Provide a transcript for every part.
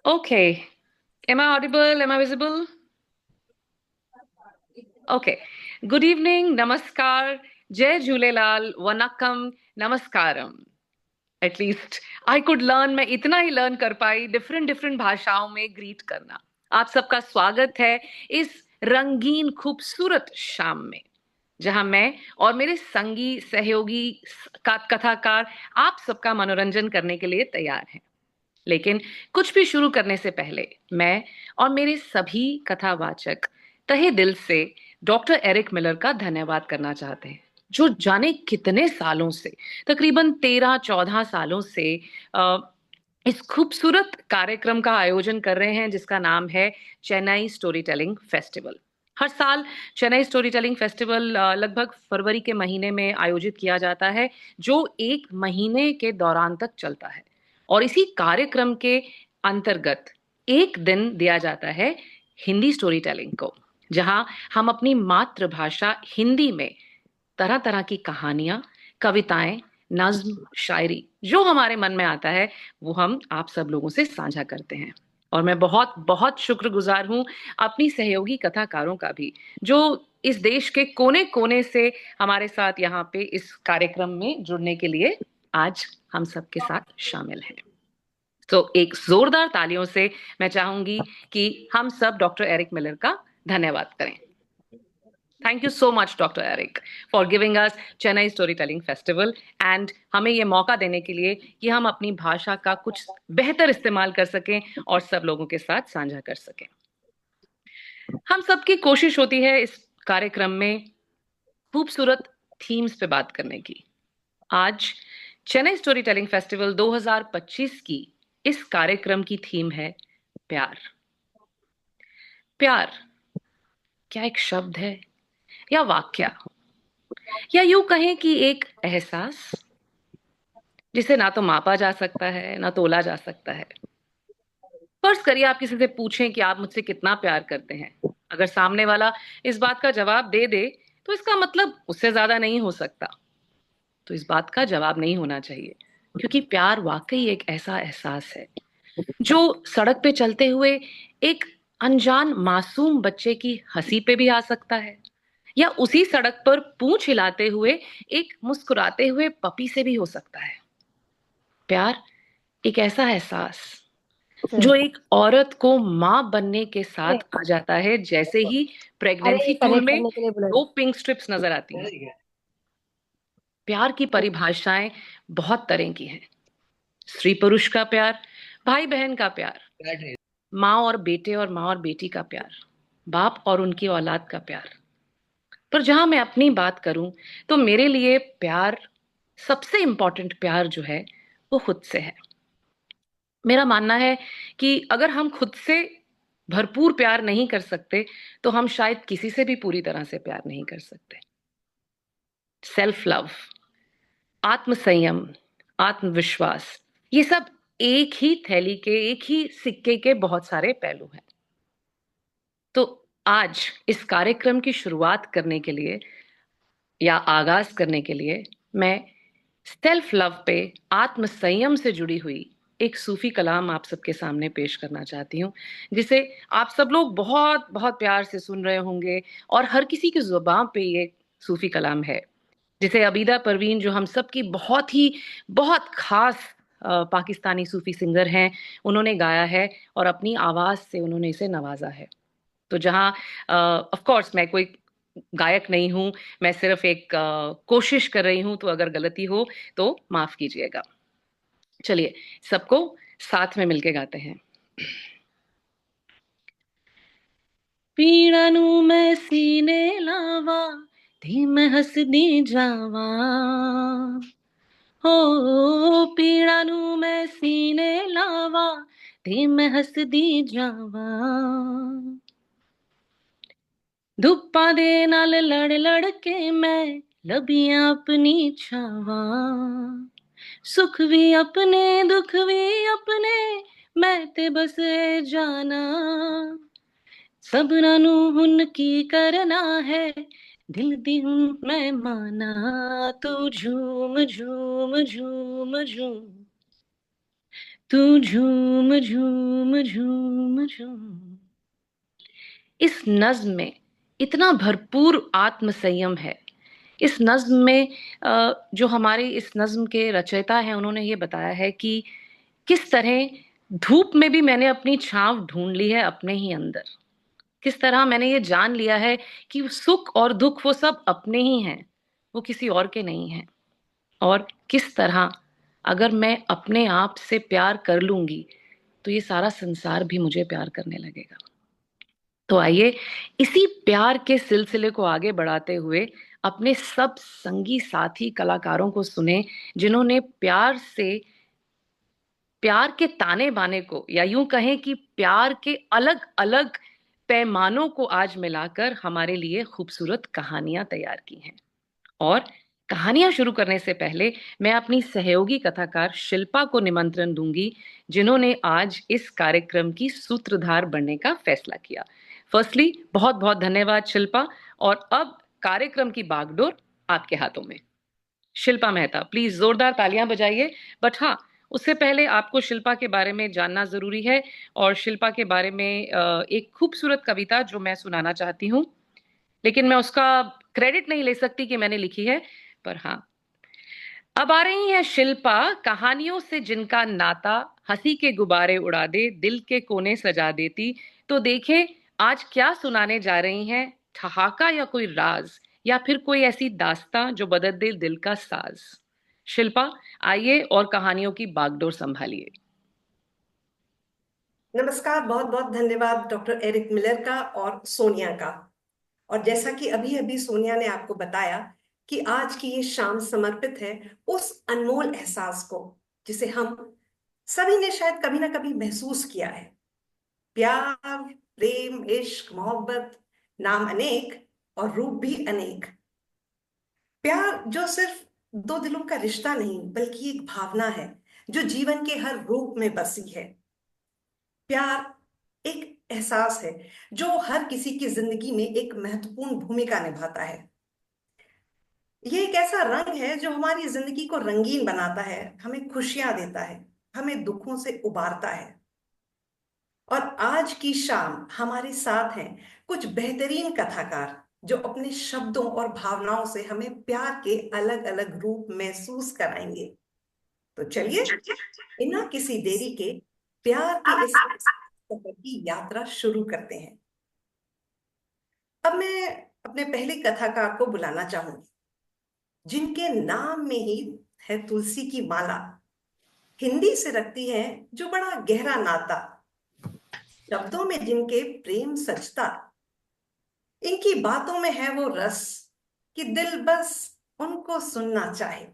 Okay. Am I audible? Am I visible? Okay. Good evening. Namaskar. Jai Jhulelal. Vanakkam. Namaskaram. At least I could learn. मैं इतना ही learn कर पाई different different भाषाओं में greet करना. आप सबका स्वागत है इस रंगीन खूबसूरत शाम में, जहां मैं और मेरे संगी सहयोगी कथाकार आप सबका मनोरंजन करने के लिए तैयार हैं. लेकिन कुछ भी शुरू करने से पहले मैं और मेरे सभी कथावाचक तहे दिल से डॉक्टर एरिक मिलर का धन्यवाद करना चाहते हैं, जो जाने कितने सालों से, तकरीबन 13-14 सालों से अ, इस खूबसूरत कार्यक्रम का आयोजन कर रहे हैं, जिसका नाम है चेन्नई स्टोरी टेलिंग फेस्टिवल. हर साल चेन्नई स्टोरी टेलिंग फेस्टिवल लगभग फरवरी के महीने में आयोजित किया जाता है, जो एक महीने के दौरान तक चलता है. और इसी कार्यक्रम के अंतर्गत एक दिन दिया जाता है हिंदी स्टोरी टेलिंग को, जहां हम अपनी मातृभाषा हिंदी में तरह तरह की कहानियां, कविताएं, नज्म, शायरी जो हमारे मन में आता है वो हम आप सब लोगों से साझा करते हैं. और मैं बहुत बहुत शुक्रगुजार हूं अपनी सहयोगी कथाकारों का भी, जो इस देश के कोने कोने से हमारे साथ यहाँ पे इस कार्यक्रम में जुड़ने के लिए आज हम सबके साथ शामिल हैं. तो एक जोरदार तालियों से मैं चाहूंगी कि हम सब डॉक्टर एरिक मिलर का धन्यवाद करें. Thank you so much doctor Eric for giving us Chennai story telling festival and हमें ये मौका देने के लिए कि हम अपनी भाषा का कुछ बेहतर इस्तेमाल कर सकें और सब लोगों के साथ साझा कर सकें. हम सबकी कोशिश होती है इस कार्यक्रम में खूबसूरत थीम्स पे बात करने की. आज चेन्नई स्टोरी टेलिंग फेस्टिवल 2025 की इस कार्यक्रम की थीम है प्यार. प्यार क्या एक शब्द है या वाक्य, या यूं कहें कि एक एहसास जिसे ना तो मापा जा सकता है ना तोला जा सकता है. फर्ज करिए आप किसी से पूछें कि आप मुझसे कितना प्यार करते हैं. अगर सामने वाला इस बात का जवाब दे दे तो इसका मतलब उससे ज्यादा नहीं हो सकता. तो इस बात का जवाब नहीं होना चाहिए, क्योंकि प्यार वाकई एक ऐसा एहसास है जो सड़क पे चलते हुए एक अनजान मासूम बच्चे की हंसी पे भी आ सकता है, या उसी सड़क पर पूंछ हिलाते हुए एक मुस्कुराते हुए पपी से भी हो सकता है. प्यार एक ऐसा एहसास जो एक औरत को मां बनने के साथ आ जाता है, जैसे ही अरे प्रेगनेंसी टूल कनेक्ट में करने के लिए बोला। 2 पिंक स्ट्रिप्स नजर आती हैं. प्यार की परिभाषाएं बहुत तरह की हैं. स्त्री पुरुष का प्यार, भाई बहन का प्यार, माँ और बेटे और माँ और बेटी का प्यार, बाप और उनकी औलाद का प्यार. पर जहां मैं अपनी बात करूं तो मेरे लिए प्यार, सबसे इंपॉर्टेंट प्यार जो है वो खुद से है. मेरा मानना है कि अगर हम खुद से भरपूर प्यार नहीं कर सकते तो हम शायद किसी से भी पूरी तरह से प्यार नहीं कर सकते. सेल्फ लव, आत्म संयम, आत्मविश्वास, ये सब एक ही थैली के, एक ही सिक्के के बहुत सारे पहलू हैं. तो आज इस कार्यक्रम की शुरुआत करने के लिए या आगाज करने के लिए मैं सेल्फ लव पे, आत्म संयम से जुड़ी हुई एक सूफी कलाम आप सबके सामने पेश करना चाहती हूँ, जिसे आप सब लोग बहुत बहुत प्यार से सुन रहे होंगे. और हर किसी की जुबान पे ये सूफी कलाम है, जिसे अबीदा परवीन, जो हम सब की बहुत ही बहुत खास पाकिस्तानी सूफी सिंगर हैं, उन्होंने गाया है और अपनी आवाज से उन्होंने इसे नवाजा है. तो जहाँ ऑफ कोर्स मैं कोई गायक नहीं हूं, मैं सिर्फ एक कोशिश कर रही हूं, तो अगर गलती हो तो माफ कीजिएगा. चलिए सबको साथ में मिलके गाते हैं. पीड़ा नू मैं सीने लावा, धी मैं हसदी जावा. हो पीड़ा नू मैं सीने लावा, धी मैं हसदी जावा. धुप्पा दे नाल लड़ लड़ के मैं लबियां अपनी छावा. सुख भी अपने दुख भी अपने, मैं ते बस ए जाना. सबना नू हुन की करना है, दिल दी हूँ मैं माना, तू झूम झूम झूम झूम, तू झूम झूम झूम झूम। इस नज्म में इतना भरपूर आत्म संयम है। इस नज्म में जो हमारे इस नज्म के रचयिता हैं, उन्होंने ये बताया है कि किस तरह धूप में भी मैंने अपनी छांव ढूंढ ली है अपने ही अंदर। किस तरह मैंने ये जान लिया है कि सुख और दुख वो सब अपने ही हैं, वो किसी और के नहीं हैं। और किस तरह अगर मैं अपने आप से प्यार कर लूंगी तो ये सारा संसार भी मुझे प्यार करने लगेगा। तो आइए इसी प्यार के सिलसिले को आगे बढ़ाते हुए अपने सब संगी साथी कलाकारों को सुने, जिन्होंने प्यार के ताने बाने को, या यूं कहें कि प्यार के अलग अलग पैमानों को आज मिलाकर हमारे लिए खूबसूरत कहानियां तैयार की हैं। और कहानियां शुरू करने से पहले मैं अपनी सहयोगी कथाकार शिल्पा को निमंत्रण दूंगी, जिन्होंने आज इस कार्यक्रम की सूत्रधार बनने का फैसला किया। फर्स्टली बहुत बहुत धन्यवाद शिल्पा। और अब कार्यक्रम की बागडोर आपके हाथों में। शिल्पा मेहता, प्लीज जोरदार तालियां बजाइए। बट हाँ, उससे पहले आपको शिल्पा के बारे में जानना जरूरी है, और शिल्पा के बारे में एक खूबसूरत कविता जो मैं सुनाना चाहती हूँ, लेकिन मैं उसका क्रेडिट नहीं ले सकती कि मैंने लिखी है। पर हाँ, अब आ रही है शिल्पा, कहानियों से जिनका नाता हंसी के गुब्बारे उड़ा दे, दिल के कोने सजा देती। तो देखे आज क्या सुनाने जा रही हैं, ठहाका या कोई राज, या फिर कोई ऐसी दास्तां जो बदल दे दिल का साज। शिल्पा, आइए और कहानियों की बागडोर संभालिए। नमस्कार। बहुत बहुत धन्यवाद डॉक्टर एरिक मिलर का और सोनिया का। और जैसा कि अभी अभी सोनिया ने आपको बताया कि आज की ये शाम समर्पित है उस अनमोल एहसास को जिसे हम सभी ने शायद कभी ना कभी महसूस किया है। प्यार, प्रेम, इश्क, मोहब्बत, नाम अनेक और रूप भी अनेक। प्यार जो सिर्फ दो दिलों का रिश्ता नहीं बल्कि एक भावना है जो जीवन के हर रूप में बसी है। प्यार एक एहसास है जो हर किसी की जिंदगी में एक महत्वपूर्ण भूमिका निभाता है। ये एक ऐसा रंग है जो हमारी जिंदगी को रंगीन बनाता है, हमें खुशियां देता है, हमें दुखों से उबारता है। और आज की शाम हमारे साथ हैं कुछ बेहतरीन कथाकार जो अपने शब्दों और भावनाओं से हमें प्यार के अलग अलग रूप महसूस कराएंगे। तो चलिए बिना किसी देरी के प्यार के इस सफर की यात्रा शुरू करते हैं। अब मैं अपने पहले कथाकार को बुलाना चाहूंगी, जिनके नाम में ही है तुलसी की माला। हिंदी से रखती है जो बड़ा गहरा नाता, शब्दों में जिनके प्रेम सजता। इनकी बातों में है वो रस कि दिल बस उनको सुनना चाहे।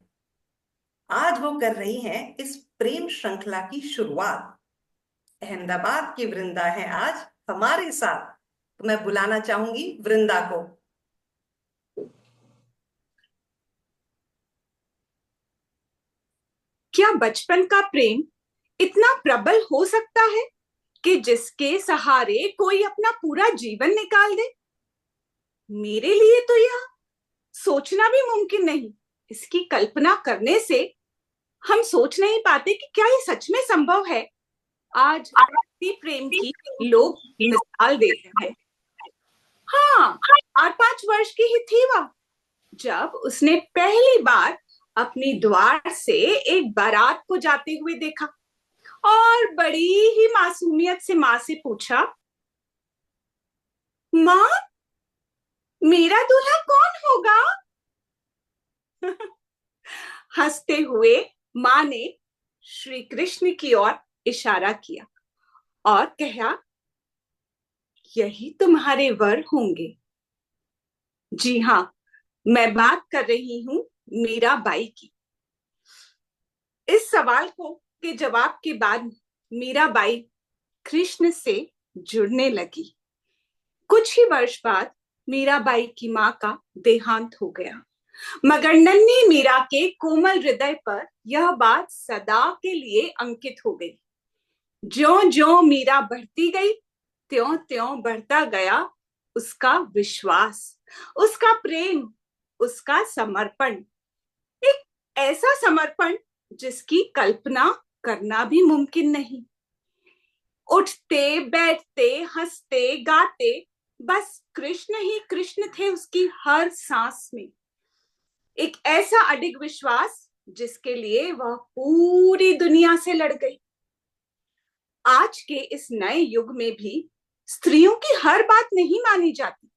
आज वो कर रही हैं इस प्रेम श्रृंखला की शुरुआत। अहमदाबाद की वृंदा है आज हमारे साथ। तो मैं बुलाना चाहूंगी वृंदा को। क्या बचपन का प्रेम इतना प्रबल हो सकता है कि जिसके सहारे कोई अपना पूरा जीवन निकाल दे? मेरे लिए तो यह सोचना भी मुमकिन नहीं। इसकी कल्पना करने से हम सोच नहीं पाते कि क्या ये सच में संभव है। आज इसी प्रेम की लोग मिसाल दे रहे हैं। हाँ, 8-5 वर्ष की ही थी वह जब उसने पहली बार अपनी द्वार से एक बारात को जाते हुए देखा और बड़ी ही मासूमियत से माँ से पूछा, माँ, मेरा दूल्हा कौन होगा? हंसते हुए माँ ने श्री कृष्ण की ओर इशारा किया और कहा, यही तुम्हारे वर होंगे। जी हाँ, मैं बात कर रही हूँ मीराबाई की। इस सवाल को के जवाब के बाद मीराबाई कृष्ण से जुड़ने लगी। कुछ ही वर्ष बाद मीराबाई की मां का देहांत हो गया, मगर नन्ही मीरा के कोमल हृदय पर यह बात सदा के लिए अंकित हो गई। ज्यों-ज्यों मीरा बढ़ती गई, त्यों-त्यों बढ़ता गया उसका विश्वास उसका प्रेम, उसका समर्पण, एक ऐसा समर्पण जिसकी कल्पना करना भी मुमकिन नहीं। उठते बैठते हंसते गाते बस कृष्ण ही कृष्ण थे उसकी हर सांस में। एक ऐसा अडिग विश्वास जिसके लिए वह पूरी दुनिया से लड़ गई। आज के इस नए युग में भी स्त्रियों की हर बात नहीं मानी जाती,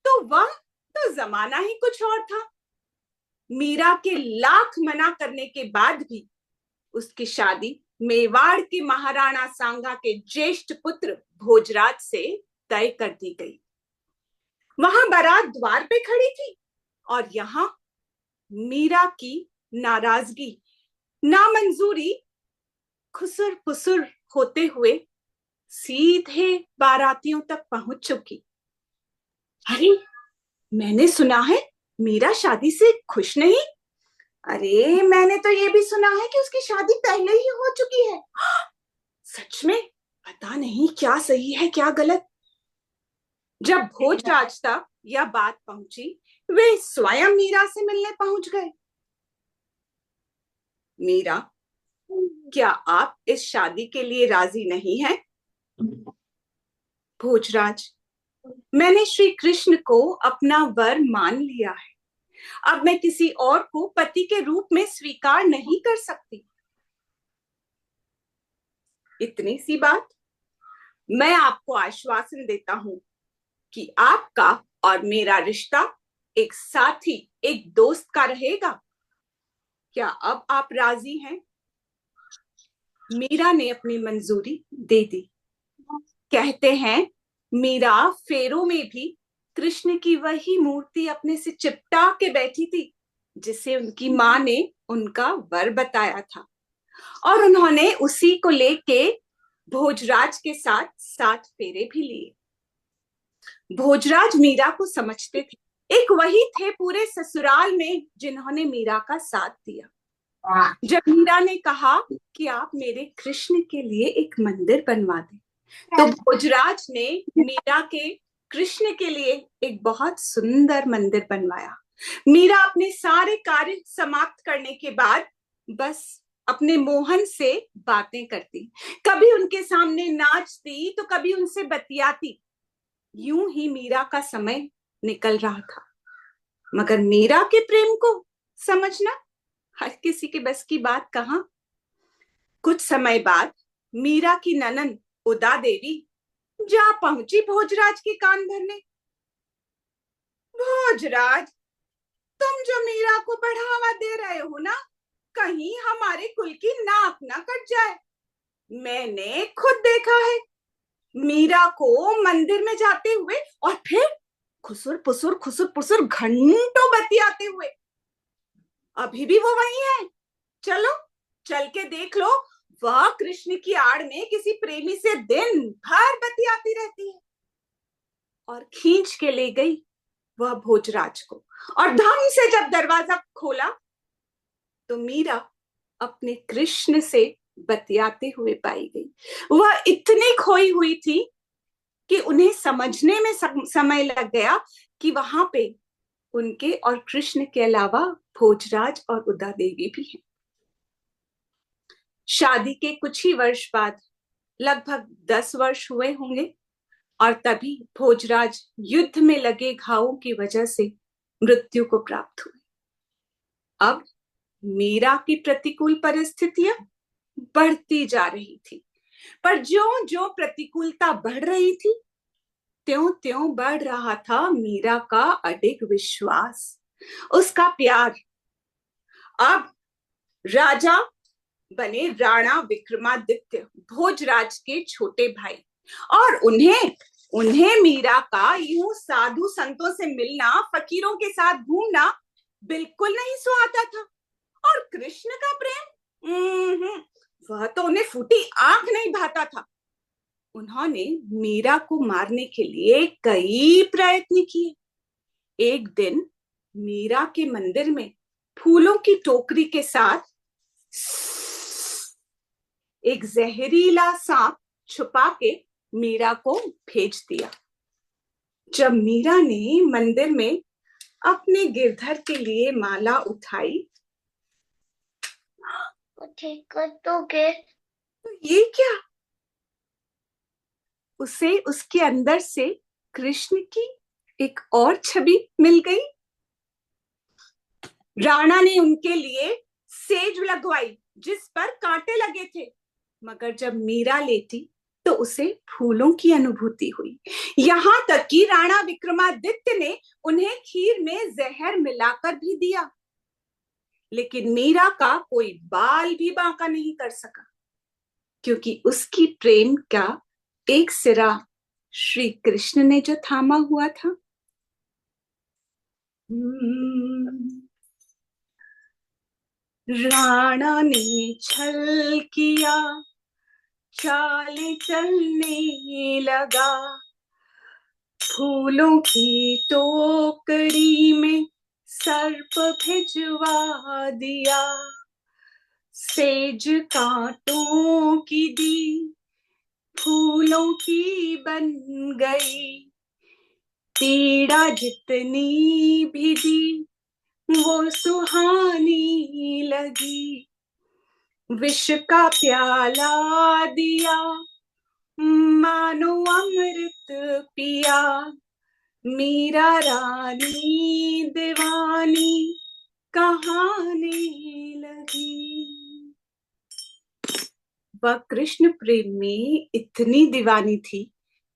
तो वह तो जमाना ही कुछ और था। मीरा के लाख मना करने के बाद भी उसकी शादी मेवाड़ के महाराणा सांगा के ज्येष्ठ पुत्र भोजराज से तय कर दी गई। वहां बारात द्वार पे खड़ी थी और यहाँ मीरा की नाराजगी, नामंजूरी खुसर पुसर होते हुए सीधे बारातियों तक पहुंच चुकी। अरे, मैंने सुना है मीरा शादी से खुश नहीं। अरे, मैंने तो ये भी सुना है कि उसकी शादी पहले ही हो चुकी है। सच में पता नहीं क्या सही है क्या गलत। जब भोजराज तक यह बात पहुंची, वे स्वयं मीरा से मिलने पहुंच गए। मीरा, क्या आप इस शादी के लिए राजी नहीं हैं? भोजराज, मैंने श्री कृष्ण को अपना वर मान लिया है। अब मैं किसी और को पति के रूप में स्वीकार नहीं कर सकती। इतनी सी बात? मैं आपको आश्वासन देता हूं कि आपका और मेरा रिश्ता एक साथी, एक दोस्त का रहेगा। क्या अब आप राजी हैं? मीरा ने अपनी मंजूरी दे दी। कहते हैं मीरा फेरों में भी कृष्ण की वही मूर्ति अपने से चिपटा के बैठी थी जिसे उनकी माँ ने उनका वर बताया था, और उन्होंने उसी को लेके भोजराज के साथ 7 फेरे भी लिए। भोजराज मीरा को समझते थे, एक वही थे पूरे ससुराल में जिन्होंने मीरा का साथ दिया। जब मीरा ने कहा कि आप मेरे कृष्ण के लिए एक मंदिर बनवा दें, तो भोजराज ने मीरा के कृष्ण के लिए एक बहुत सुंदर मंदिर बनवाया। मीरा अपने सारे कार्य समाप्त करने के बाद बस अपने मोहन से बातें करती, कभी उनके सामने नाचती तो कभी उनसे बतियाती। यूं ही मीरा का समय निकल रहा था, मगर मीरा के प्रेम को समझना हर किसी के बस की बात कहां। कुछ समय बाद मीरा की ननंद उदा देवी जा पहुंची भोजराज के कान भरने। भोजराज, तुम जो मीरा को बढ़ावा दे रहे हो ना, कहीं हमारे कुल की नाक ना कट जाए। मैंने खुद देखा है मीरा को मंदिर में जाते हुए और फिर खुसुर पुसुर घंटों बतियाते हुए। अभी भी वो वही है। चलो, चल के देख लो, वह कृष्ण की आड़ में किसी प्रेमी से दिन भर बतियाती रहती है। और खींच के ले गई वह भोजराज को, और धम से जब दरवाजा खोला तो मीरा अपने कृष्ण से बतियाते हुए पाई गई। वह इतनी खोई हुई थी कि उन्हें समझने में समय लग गया कि वहां पे उनके और कृष्ण के अलावा भोजराज और उदा देवी भी हैं। शादी के कुछ ही वर्ष बाद, लगभग 10 वर्ष हुए होंगे, और तभी भोजराज युद्ध में लगे घावों की वजह से मृत्यु को प्राप्त हुए। अब मीरा की प्रतिकूल परिस्थितियां बढ़ती जा रही थी, पर जो जो प्रतिकूलता बढ़ रही थी, त्यों त्यों बढ़ रहा था मीरा का अडिग विश्वास, उसका प्यार। अब राजा बने राणा विक्रमादित्य, भोजराज के छोटे भाई, और उन्हें मीरा का यूं साधु संतों से मिलना, फकीरों के साथ घूमना बिल्कुल नहीं सुहाता था। और कृष्ण का प्रेम, वह तो उन्हें फूटी आंख नहीं भाता था। उन्होंने मीरा को मारने के लिए कई प्रयत्न किए। एक दिन मीरा के मंदिर में फूलों की टोकरी के साथ एक जहरीला सांप छुपा के मीरा को भेज दिया। जब मीरा ने मंदिर में अपने गिरधर के लिए माला उठाई, ठीक कर दोगे? तो ये क्या, उसे उसके अंदर से कृष्ण की एक और छवि मिल गई। राणा ने उनके लिए सेज लगवाई जिस पर कांटे लगे थे, मगर जब मीरा लेटी तो उसे फूलों की अनुभूति हुई। यहां तक कि राणा विक्रमादित्य ने उन्हें खीर में जहर मिलाकर भी दिया, लेकिन मीरा का कोई बाल भी बांका नहीं कर सका, क्योंकि उसकी प्रेम का एक सिरा श्री कृष्ण ने जो थामा हुआ था। राणा ने छल किया, चाल चलने लगा, फूलों की टोकरी में सर्प भिजवा दिया, सेज कांटों की दी फूलों की बन गई, पीड़ा जितनी भी दी वो सुहानी लगी, विष का प्याला दिया मानो अमृत पिया, मीरा रानी दीवानी कहाने लगी। वह कृष्ण प्रेम में इतनी दीवानी थी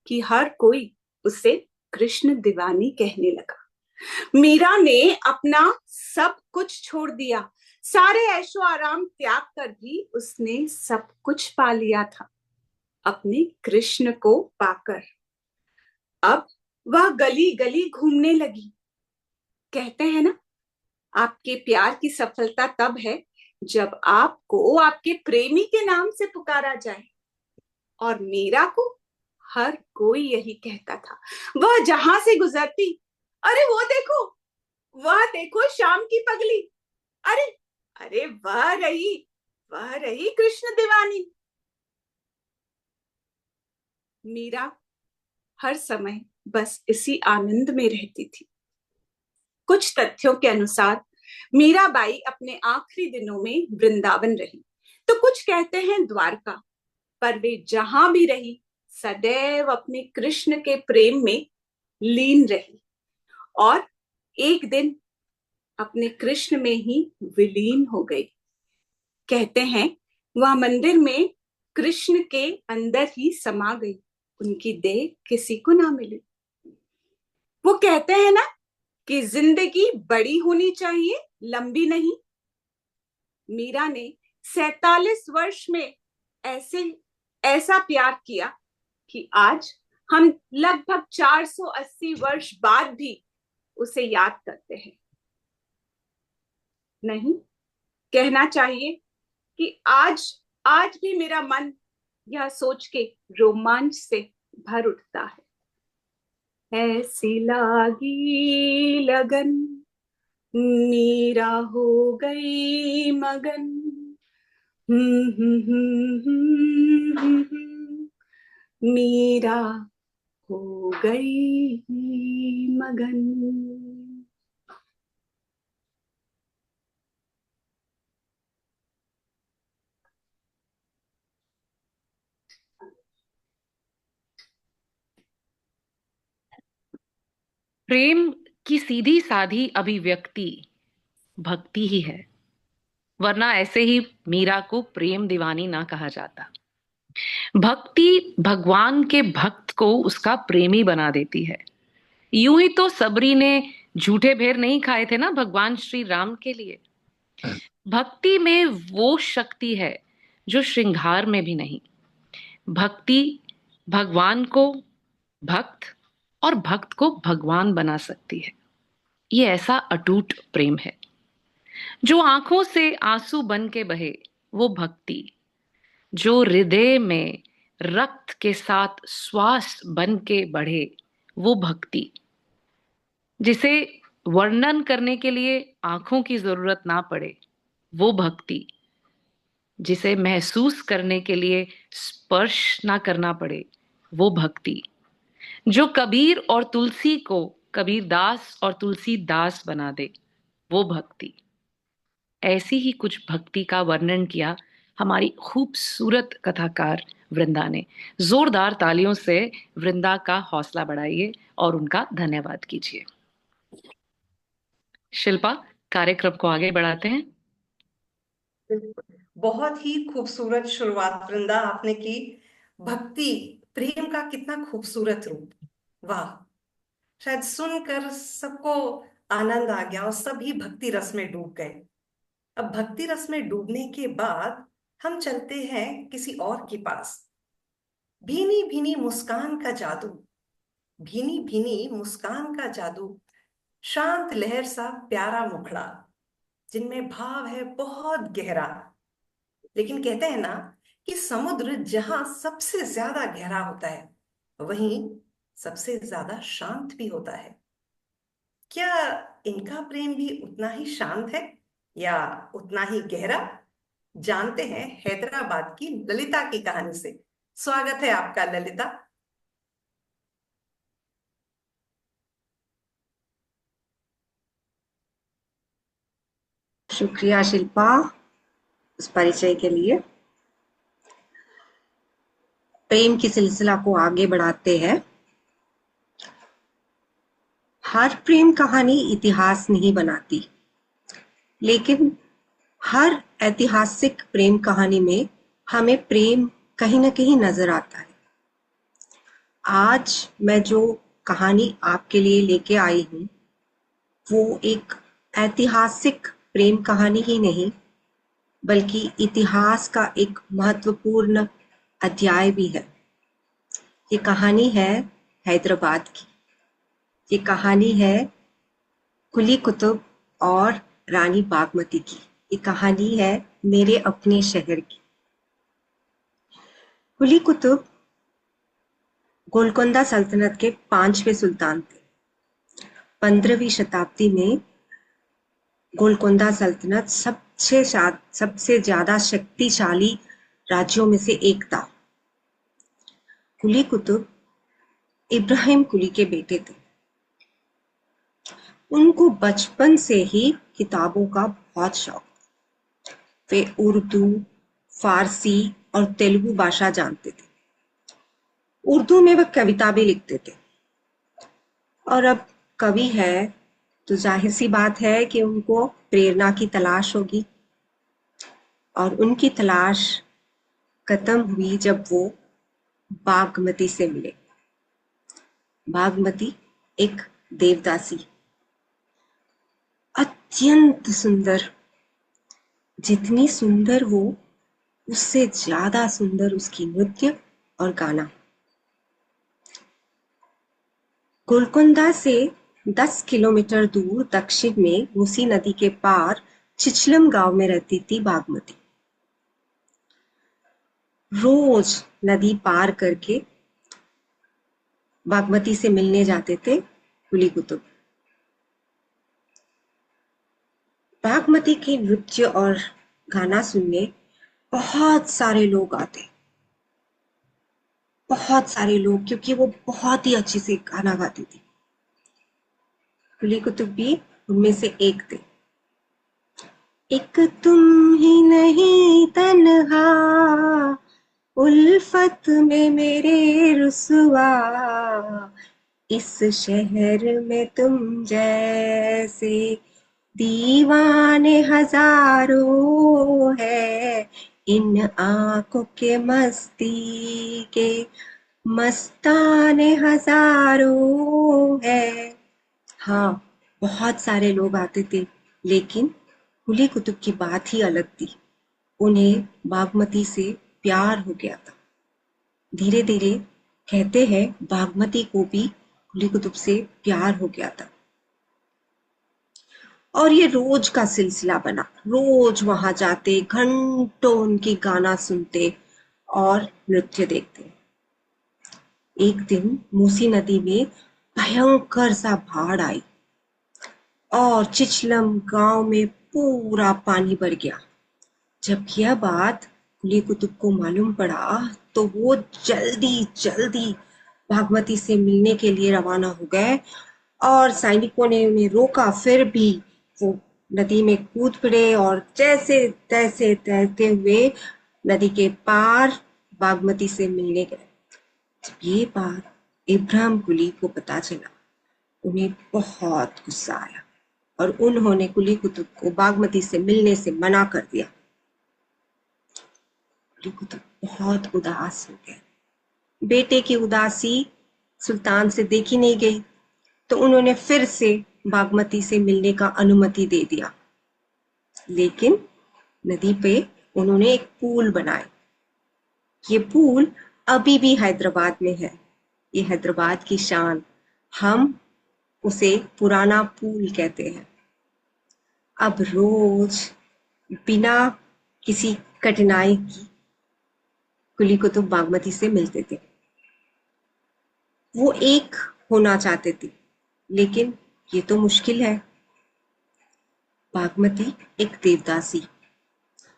कि हर कोई उसे कृष्ण दीवानी कहने लगा। मीरा ने अपना सब कुछ छोड़ दिया, सारे ऐशो आराम त्याग कर भी उसने सब कुछ पा लिया था अपने कृष्ण को पाकर। अब वह गली गली घूमने लगी। कहते हैं ना, आपके प्यार की सफलता तब है जब आपको आपके प्रेमी के नाम से पुकारा जाए, और मीरा को हर कोई यही कहता था। वह जहां से गुजरती, अरे वह देखो शाम की पगली, अरे अरे वह रही कृष्ण दीवानी। मीरा हर समय बस इसी आनंद में रहती थी। कुछ तथ्यों के अनुसार मीराबाई अपने आखिरी दिनों में वृंदावन रही, तो कुछ कहते हैं द्वारका, पर वे जहां भी रही सदैव अपने कृष्ण के प्रेम में लीन रही और एक दिन अपने कृष्ण में ही विलीन हो गई। कहते हैं वह मंदिर में कृष्ण के अंदर ही समा गई, उनकी देह किसी को ना मिली। वो कहते हैं ना कि जिंदगी बड़ी होनी चाहिए, लंबी नहीं। मीरा ने 47 वर्ष में ऐसा प्यार किया कि आज हम लगभग 480 वर्ष बाद भी उसे याद करते हैं। नहीं, कहना चाहिए कि आज भी मेरा मन यह सोच के रोमांच से भर उठता है। ऐसी लागी लगन मीरा हो गई मगन, मीरा हो गई मगन। प्रेम की सीधी साधी अभिव्यक्ति भक्ति ही है, वरना ऐसे ही मीरा को प्रेम दीवानी ना कहा जाता। भक्ति भगवान के भक्त को उसका प्रेमी बना देती है। यूं ही तो सबरी ने झूठे भेर नहीं खाए थे ना भगवान श्री राम के लिए। भक्ति में वो शक्ति है जो श्रृंगार में भी नहीं। भक्ति भगवान को भक्त और भक्त को भगवान बना सकती है। ये ऐसा अटूट प्रेम है जो आंखों से आंसू बन के बहे, वो भक्ति। जो हृदय में रक्त के साथ श्वास बन के बढ़े, वो भक्ति। जिसे वर्णन करने के लिए आंखों की जरूरत ना पड़े, वो भक्ति। जिसे महसूस करने के लिए स्पर्श ना करना पड़े, वो भक्ति। जो कबीर और तुलसी को कबीरदास और तुलसीदास बना दे, वो भक्ति। ऐसी ही कुछ भक्ति का वर्णन किया हमारी खूबसूरत कथाकार वृंदा ने। जोरदार तालियों से वृंदा का हौसला बढ़ाइए और उनका धन्यवाद कीजिए। शिल्पा, कार्यक्रम को आगे बढ़ाते हैं। बहुत ही खूबसूरत शुरुआत वृंदा आपने की। भक्ति, प्रेम का कितना खूबसूरत रूप। वाह, शायद सुनकर सबको आनंद आ गया और सभी भक्ति रस में डूब गए। अब भक्ति रस में डूबने के बाद हम चलते हैं किसी और के पास। भीनी भीनी मुस्कान का जादू, भीनी भीनी मुस्कान का जादू, शांत लहर सा प्यारा मुखड़ा, जिनमें भाव है बहुत गहरा। लेकिन कहते हैं ना कि समुद्र जहां सबसे ज्यादा गहरा होता है, वहीं सबसे ज्यादा शांत भी होता है। क्या इनका प्रेम भी उतना ही शांत है या उतना ही गहरा? जानते हैं हैदराबाद की ललिता की कहानी से। स्वागत है आपका ललिता। शुक्रिया शिल्पा उस परिचय के लिए। प्रेम की सिलसिला को आगे बढ़ाते हैं। हर प्रेम कहानी इतिहास नहीं बनाती, लेकिन हर ऐतिहासिक प्रेम कहानी में हमें प्रेम कहीं ना कहीं नजर आता है। आज मैं जो कहानी आपके लिए लेके आई हूँ, वो एक ऐतिहासिक प्रेम कहानी ही नहीं, बल्कि इतिहास का एक महत्वपूर्ण अध्याय भी है। ये कहानी है हैदराबाद की। ये कहानी है कुली कुतुब और रानी बागमती की। ये कहानी है मेरे अपने शहर की। कुली कुतुब गोलकोंडा सल्तनत के 5वें सुल्तान थे। 15वीं शताब्दी में गोलकोंडा सल्तनत सबसे ज्यादा शक्तिशाली राज्यों में से एक था। कुली कुतुब इब्राहिम कुली के बेटे थे। उनको बचपन से ही किताबों का बहुत शौक। वे उर्दू, फारसी और तेलुगु भाषा जानते थे। उर्दू में वह कविता भी लिखते थे। और अब कवि है तो जाहिर सी बात है कि उनको प्रेरणा की तलाश होगी। और उनकी तलाश खत्म हुई जब वो बागमती से मिले। बागमती एक देवदासी, अत्यंत सुंदर। जितनी सुंदर वो, उससे ज्यादा सुंदर उसकी नृत्य और गाना। गोलकोंडा से 10 किलोमीटर दूर दक्षिण में मूसी नदी के पार चिचलम गांव में रहती थी बागमती। रोज नदी पार करके बागमती से मिलने जाते थे कुली कुतुब। बागमती के नृत्य और गाना सुनने बहुत सारे लोग आते। बहुत सारे लोग, क्योंकि वो बहुत ही अच्छे से गाना गाती थी। कुली कुतुब भी उनमें से एक थे। एक तुम ही नहीं तन्हा, उल्फत में मेरे रुसवा, इस शहर में तुम जैसे दीवाने हजारों है, इन आंखों के मस्ती के मस्ताने हजारों है। हाँ, बहुत सारे लोग आते थे, लेकिन कुली कुतुब की बात ही अलग थी। उन्हें बागमती से प्यार हो गया था। धीरे धीरे कहते हैं बागमती को भी कुली कुतुब से प्यार हो गया था। और ये रोज का सिलसिला बना। रोज वहां जाते, घंटों उनकी गाना सुनते और नृत्य देखते। एक दिन मूसी नदी में भयंकर सा बाढ़ आई और चिचलम गांव में पूरा पानी भर गया। जब यह बात कुली कुतुब को मालूम पड़ा तो वो जल्दी जल्दी बागमती से मिलने के लिए रवाना हो गए और सैनिकों ने उन्हें रोका, फिर भी वो नदी में कूद पड़े और जैसे तैसे तैरते हुए नदी के पार बागमती से मिलने गए। जब ये बात इब्राहिम कुली को पता चला, उन्हें बहुत गुस्सा आया और उन्होंने कुली कुतुब को बागमती से मिलने से मना कर दिया। कुली कुतुब बहुत उदास हो गए। बेटे की उदासी सुल्तान से देखी नहीं गई, तो उन्होंने फिर से बागमती से मिलने का अनुमति दे दिया। लेकिन नदी पे उन्होंने एक पुल बनाया। ये पुल अभी भी हैदराबाद में है। ये हैदराबाद की शान, हम उसे पुराना पुल कहते हैं। अब रोज बिना किसी कठिनाई की कुली कुतुब बागमती से मिलते थे। वो एक होना चाहते थे, लेकिन ये तो मुश्किल है। बागमती एक देवदासी,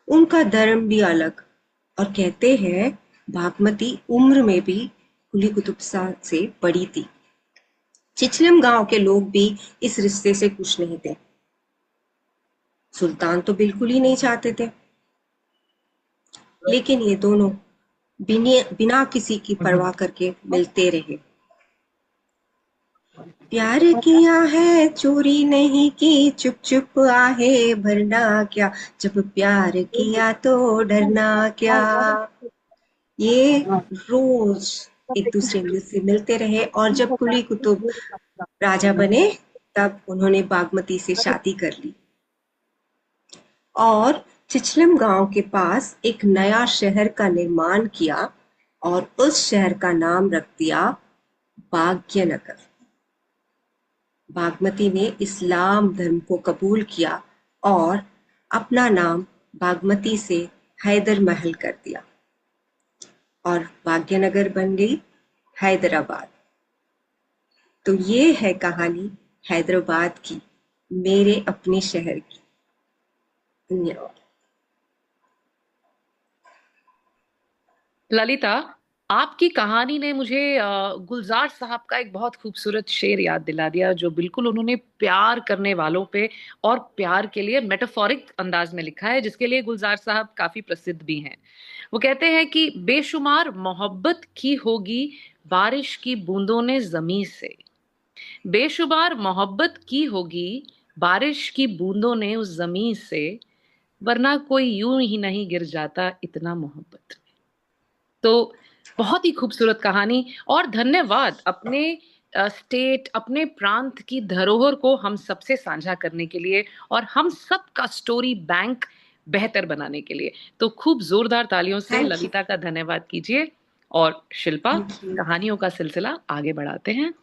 उनका धर्म भी अलग, और कहते हैं बागमती उम्र में भी कुली कुतुब से बड़ी थी। चिचलम गांव के लोग भी इस रिश्ते से खुश नहीं थे। सुल्तान तो बिल्कुल ही नहीं चाहते थे, लेकिन ये दोनों बिना किसी की परवाह करके मिलते रहे। प्यार किया है चोरी नहीं की, चुप चुप आहे भरना क्या, जब प्यार किया तो डरना क्या। ये रोज एक दूसरे से मिलते रहे और जब कुली कुतुब राजा बने तब उन्होंने बागमती से शादी कर ली और चिचलम गांव के पास एक नया शहर का निर्माण किया और उस शहर का नाम रख दिया भाग्यनगर। बागमती ने इस्लाम धर्म को कबूल किया और अपना नाम बागमती से हैदर महल कर दिया और भाग्यनगर बन गई हैदराबाद। तो ये है कहानी हैदराबाद की, मेरे अपने शहर की। धन्यवाद। ललिता, आपकी कहानी ने मुझे गुलजार साहब का एक बहुत खूबसूरत शेर याद दिला दिया, जो बिल्कुल उन्होंने प्यार करने वालों पे और प्यार के लिए मेटाफोरिक अंदाज में लिखा है, जिसके लिए गुलजार साहब काफी प्रसिद्ध भी हैं। वो कहते हैं कि बेशुमार मोहब्बत की होगी बारिश की बूंदों ने जमीन से, बेशुमार मोहब्बत की होगी बारिश की बूंदों ने उस जमीन से, वरना कोई यूं ही नहीं गिर जाता इतना मोहब्बत। तो बहुत ही खूबसूरत कहानी, और धन्यवाद अपने स्टेट, अपने प्रांत की धरोहर को हम सबसे साझा करने के लिए और हम सबका स्टोरी बैंक बेहतर बनाने के लिए। तो खूब जोरदार तालियों से Thank you. ललिता का धन्यवाद कीजिए। और शिल्पा, Thank you. कहानियों का सिलसिला आगे बढ़ाते हैं।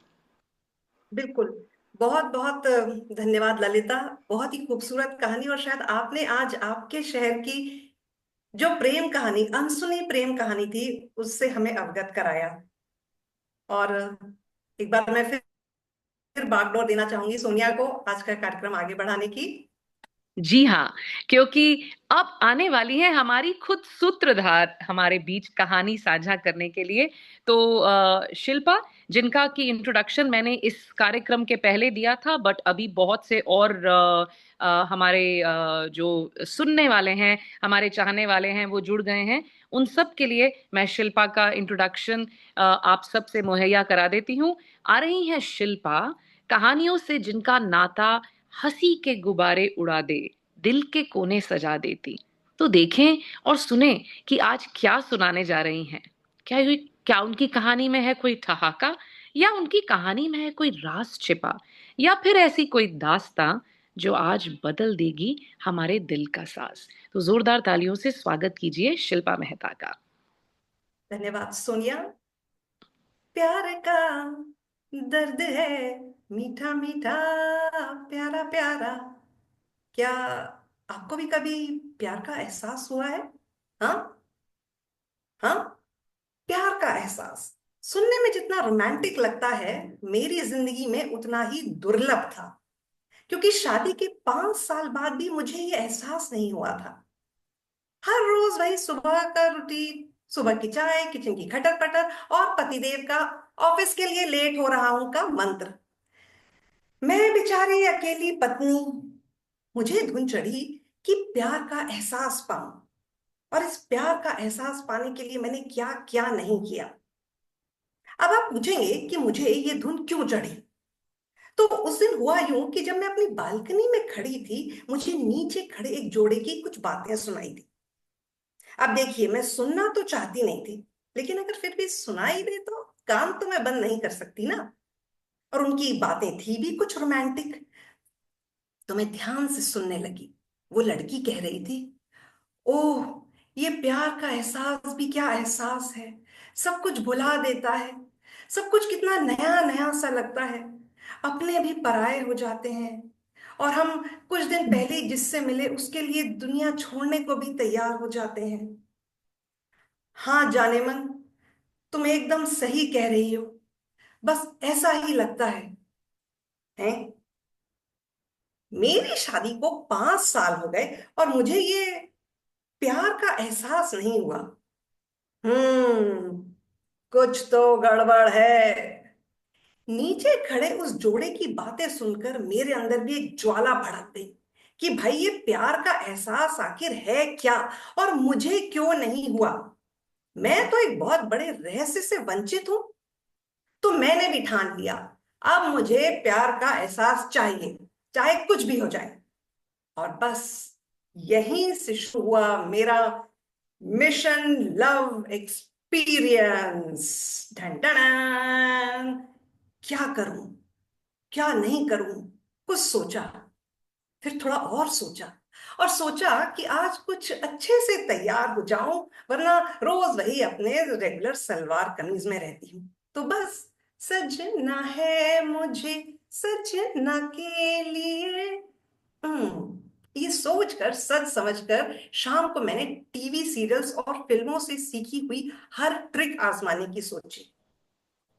बिल्कुल, बहुत बहुत धन्यवाद ललिता। बहुत ही खूबसूरत कहानी, और शायद आपने आज आपके शहर की जो प्रेम कहानी, अनसुनी प्रेम कहानी थी, उससे हमें अवगत कराया। और एक बार मैं फिर बागडोर देना चाहूंगी सोनिया को आज का कार्यक्रम आगे बढ़ाने की। जी हाँ, क्योंकि अब आने वाली है हमारी खुद सूत्रधार हमारे बीच कहानी साझा करने के लिए। तो शिल्पा, जिनका की इंट्रोडक्शन मैंने इस कार्यक्रम के पहले दिया था, बट अभी बहुत से और हमारे जो सुनने वाले हैं, हमारे चाहने वाले हैं, वो जुड़ गए हैं। उन सब के लिए मैं शिल्पा का इंट्रोडक्शन आप सब से मुहैया करा देती हूँ। आ रही है शिल्पा, कहानियों से जिनका नाता हंसी के गुब्बारे उड़ा दे, दिल के कोने सजा देती। तो देखें और सुने कि आज क्या सुनाने जा रही हैं। क्या उनकी कहानी में है कोई ठहाका, या उनकी कहानी में है कोई राज छिपा, या फिर ऐसी कोई दास्तां जो आज बदल देगी हमारे दिल का साज। तो जोरदार तालियों से स्वागत कीजिए शिल्पा मेहता का। धन्यवाद सोनिया। प्यार का दर्द है मीठा मीठा, प्यारा प्यारा। क्या आपको भी कभी प्यार का एहसास हुआ है? हाँ हाँ, प्यार का एहसास सुनने में जितना रोमांटिक लगता है, मेरी जिंदगी में उतना ही दुर्लभ था, क्योंकि शादी के 5 साल बाद भी मुझे ये एहसास नहीं हुआ था। हर रोज वही सुबह का रूटीन, सुबह की चाय, किचन की खटर पटर और पतिदेव का ऑफिस के लिए लेट हो रहा हूं का मंत्र। मैं बेचारी अकेली पत्नी, मुझे धुन चढ़ी कि प्यार का एहसास पाऊं, और इस प्यार का एहसास पाने के लिए मैंने क्या क्या नहीं किया। अब आप पूछेंगे कि मुझे ये धुन क्यों चढ़ी। तो उस दिन हुआ यूं कि जब मैं अपनी बालकनी में खड़ी थी, मुझे नीचे खड़े एक जोड़े की कुछ बातें सुनाई दी। अब देखिए, मैं सुनना तो चाहती नहीं थी, लेकिन अगर फिर भी सुनाई दे तो काम तो मैं बंद नहीं कर सकती ना। और उनकी बातें थी भी कुछ रोमांटिक। तो मैं ध्यान से सुनने लगी। वो लड़की कह रही थी, ओह, ये प्यार का एहसास भी क्या एहसास है। सब कुछ भुला देता है। सब कुछ कितना नया नया सा लगता है। अपने भी पराये हो जाते हैं। और हम कुछ दिन पहले ही जिससे मिले उसके लिए दुनिया छोड़ने को भी तैयार हो जाते हैं। हाँ जाने मन, तुम एकदम सही कह रही हो। बस ऐसा ही लगता है। मेरी शादी को 5 साल हो गए और मुझे ये प्यार का एहसास नहीं हुआ। हम्म, कुछ तो गड़बड़ है। नीचे खड़े उस जोड़े की बातें सुनकर मेरे अंदर भी एक ज्वाला भड़क गई कि भाई ये प्यार का एहसास आखिर है क्या, और मुझे क्यों नहीं हुआ। मैं तो एक बहुत बड़े रहस्य से वंचित हूं। तो मैंने भी ठान लिया, अब मुझे प्यार का एहसास चाहिए, चाहे कुछ भी हो जाए। और बस यहीं से शुरू हुआ मेरा मिशन लव एक्सपीरियंस। ढन ढन। क्या करूं, क्या नहीं करूं, कुछ सोचा, फिर थोड़ा और सोचा, और सोचा कि आज कुछ अच्छे से तैयार हो जाऊं, वरना रोज वही अपने रेगुलर सलवार कमीज में रहती हूँ। तो बस सजना है मुझे सजना के लिए। ये सोचकर, सच समझकर, शाम को मैंने टीवी सीरियल्स और फिल्मों से सीखी हुई हर ट्रिक आजमाने की सोची।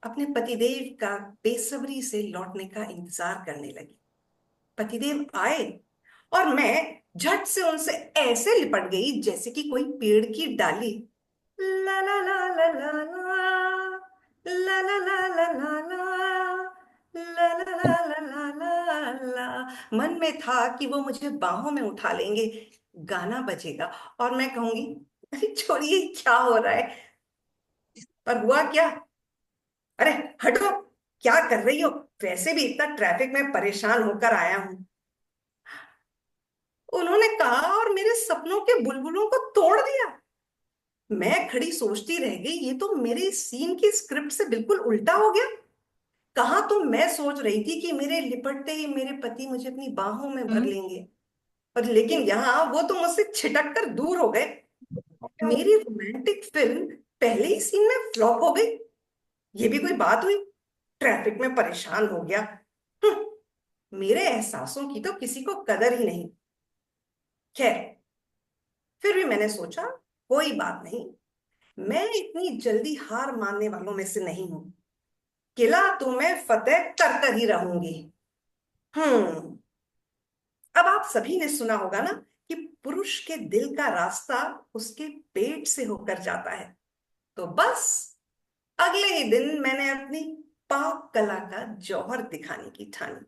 अपने पतिदेव का बेसब्री से लौटने का इंतजार करने लगी। पतिदेव आए और मैं झट से उनसे ऐसे लिपट गई जैसे कि कोई पेड़ की डाली। ला ला ला ला ला ला ला ला ला ला ला ला ला ला ला ला ला ला। मन में था कि वो मुझे बाहों में उठा लेंगे, गाना बजेगा और मैं कहूंगी, अरे छोड़िए क्या हो रहा है। पर हुआ क्या, अरे हटो, क्या कर रही हो, वैसे भी इतना ट्रैफिक में परेशान होकर आया हूं, उन्होंने कहा, और मेरे सपनों के बुलबुलों को तोड़ दिया। मैं खड़ी सोचती रह गई, ये तो मेरे सीन की स्क्रिप्ट से बिल्कुल उल्टा हो गया। कहाँ तो मैं सोच रही थी कि मेरे लिपटते ही मेरे पति मुझे अपनी बाहों में भर लेंगे, और लेकिन यहाँ वो तो मुझसे छिटक कर दूर हो गए। मेरी रोमांटिक फिल्म पहले ही सीन में फ्लॉप हो गई। ये भी कोई बात हुई, ट्रैफिक में परेशान हो गया। हम्म, मेरे एहसासों की तो किसी को कदर ही नहीं। खैर, फिर भी मैंने सोचा, कोई बात नहीं, मैं इतनी जल्दी हार मानने वालों में से नहीं हूं। किला तो मैं फतेह कर कर ही रहूंगी। हम्म। अब आप सभी ने सुना होगा ना कि पुरुष के दिल का रास्ता उसके पेट से होकर जाता है। तो बस अगले ही दिन मैंने अपनी पाक कला का जौहर दिखाने की ठानी।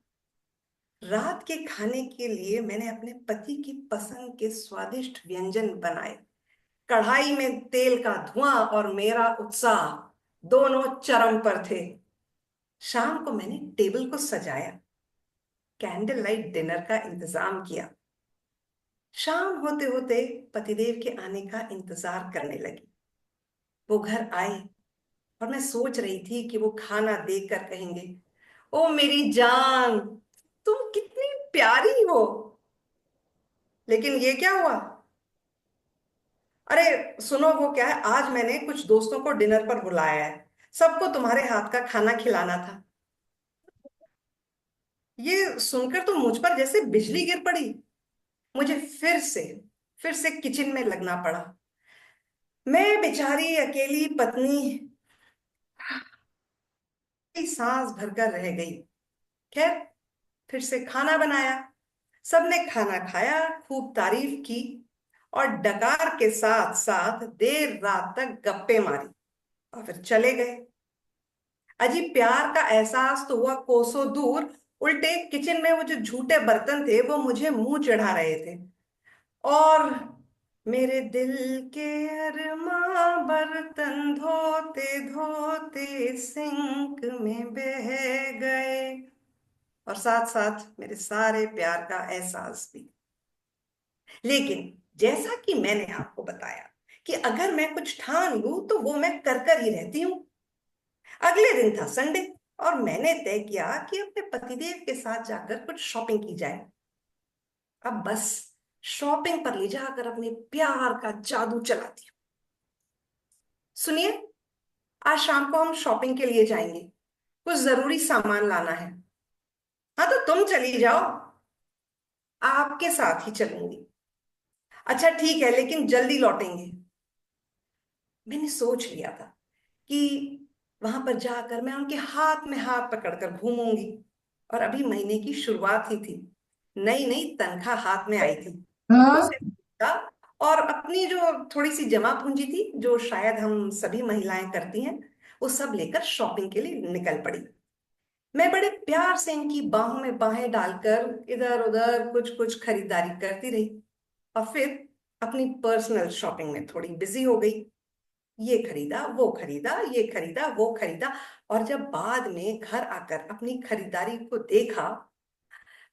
रात के खाने के लिए मैंने अपने पति की पसंद के स्वादिष्ट व्यंजन बनाए। कढ़ाई में तेल का धुआं और मेरा उत्साह दोनों चरम पर थे। शाम को मैंने टेबल को सजाया, कैंडल लाइट डिनर का इंतजाम किया। शाम होते होते पतिदेव के आने का इंतजार करने लगी। वो घर आए और मैं सोच रही थी कि वो खाना देखकर कहेंगे, ओ मेरी जान, तुम कितनी प्यारी हो। लेकिन ये क्या हुआ, अरे सुनो, वो क्या है, आज मैंने कुछ दोस्तों को डिनर पर बुलाया है, सबको तुम्हारे हाथ का खाना खिलाना था। ये सुनकर तो मुझ पर जैसे बिजली गिर पड़ी। मुझे फिर से किचन में लगना पड़ा। मैं बेचारी अकेली पत्नी की सांस भरकर रह गई। खैर, फिर से खाना बनाया, सबने खाना खाया, खूब तारीफ की, और डकार के साथ साथ देर रात तक गप्पे मारी, और फिर चले गए। अजी प्यार का एहसास तो हुआ कोसों दूर, उल्टे किचन में वो जो झूठे बर्तन थे वो मुझे मुंह चढ़ा रहे थे। और मेरे दिल के अरमां बर्तन धोते धोते सिंक में बह गए, और साथ साथ मेरे सारे प्यार का एहसास भी। लेकिन जैसा कि मैंने आपको बताया कि अगर मैं कुछ ठान लूं तो वो मैं कर ही रहती हूँ। अगले दिन था संडे, और मैंने तय किया कि अपने पतिदेव के साथ जाकर कुछ शॉपिंग की जाए। अब बस शॉपिंग पर ले जाकर अपने प्यार का जादू चलाती हूँ। सुनिए, आज शाम को हम शॉपिंग के लिए जाएंगे, कुछ जरूरी सामान लाना है। हाँ तो तुम चली जाओ, आपके साथ ही चलूंगी। अच्छा ठीक है, लेकिन जल्दी लौटेंगे। मैंने सोच लिया था कि वहां पर जाकर मैं उनके हाथ में हाथ पकड़कर घूमूंगी। और अभी महीने की शुरुआत ही थी, नई नई तनख्वाह हाथ में आई थी। उसे था, और अपनी जो थोड़ी सी जमा पूंजी थी, जो शायद हम सभी महिलाएं करती हैं, वो सब लेकर शॉपिंग के लिए निकल पड़ी। मैं बड़े प्यार से इनकी बाहों में बाहें डालकर इधर उधर कुछ कुछ खरीदारी करती रही, और फिर अपनी पर्सनल शॉपिंग में थोड़ी बिजी हो गई। ये खरीदा, वो खरीदा, ये खरीदा, वो खरीदा। और जब बाद में घर आकर अपनी खरीदारी को देखा,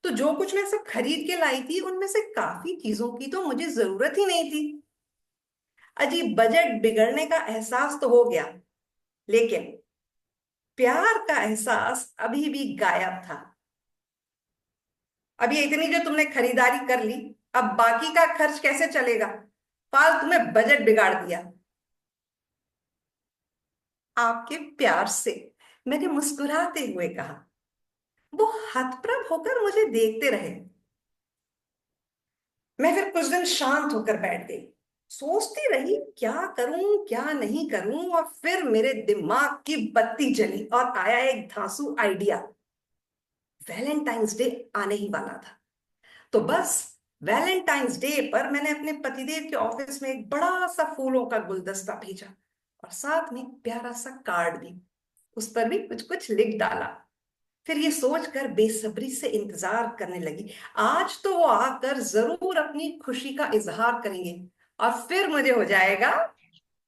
तो जो कुछ मैं सब खरीद के लाई थी उनमें से काफी चीजों की तो मुझे जरूरत ही नहीं थी। अजीब, बजट बिगड़ने का एहसास तो हो गया, लेकिन प्यार का एहसास अभी भी गायब था। अब ये इतनी जो तुमने खरीदारी कर ली, अब बाकी का खर्च कैसे चलेगा? फालतू में बजट बिगाड़ दिया। आपके प्यार से, मैंने मुस्कुराते हुए कहा। वो हतप्रभ होकर मुझे देखते रहे। मैं फिर कुछ दिन शांत होकर बैठ गई, सोचती रही क्या करूं क्या नहीं करूं। और फिर मेरे दिमाग की बत्ती जली और आया एक धांसू आइडिया। वैलेंटाइंस डे आने ही वाला था, तो बस वैलेंटाइंस डे पर मैंने अपने पतिदेव के ऑफिस में एक बड़ा सा फूलों का गुलदस्ता भेजा, और साथ में एक प्यारा सा कार्ड भी, उस पर भी कुछ कुछ लिख डाला। फिर ये सोचकर बेसब्री से इंतजार करने लगी, आज तो वो आकर जरूर अपनी खुशी का इजहार करेंगे, और फिर मुझे हो जाएगा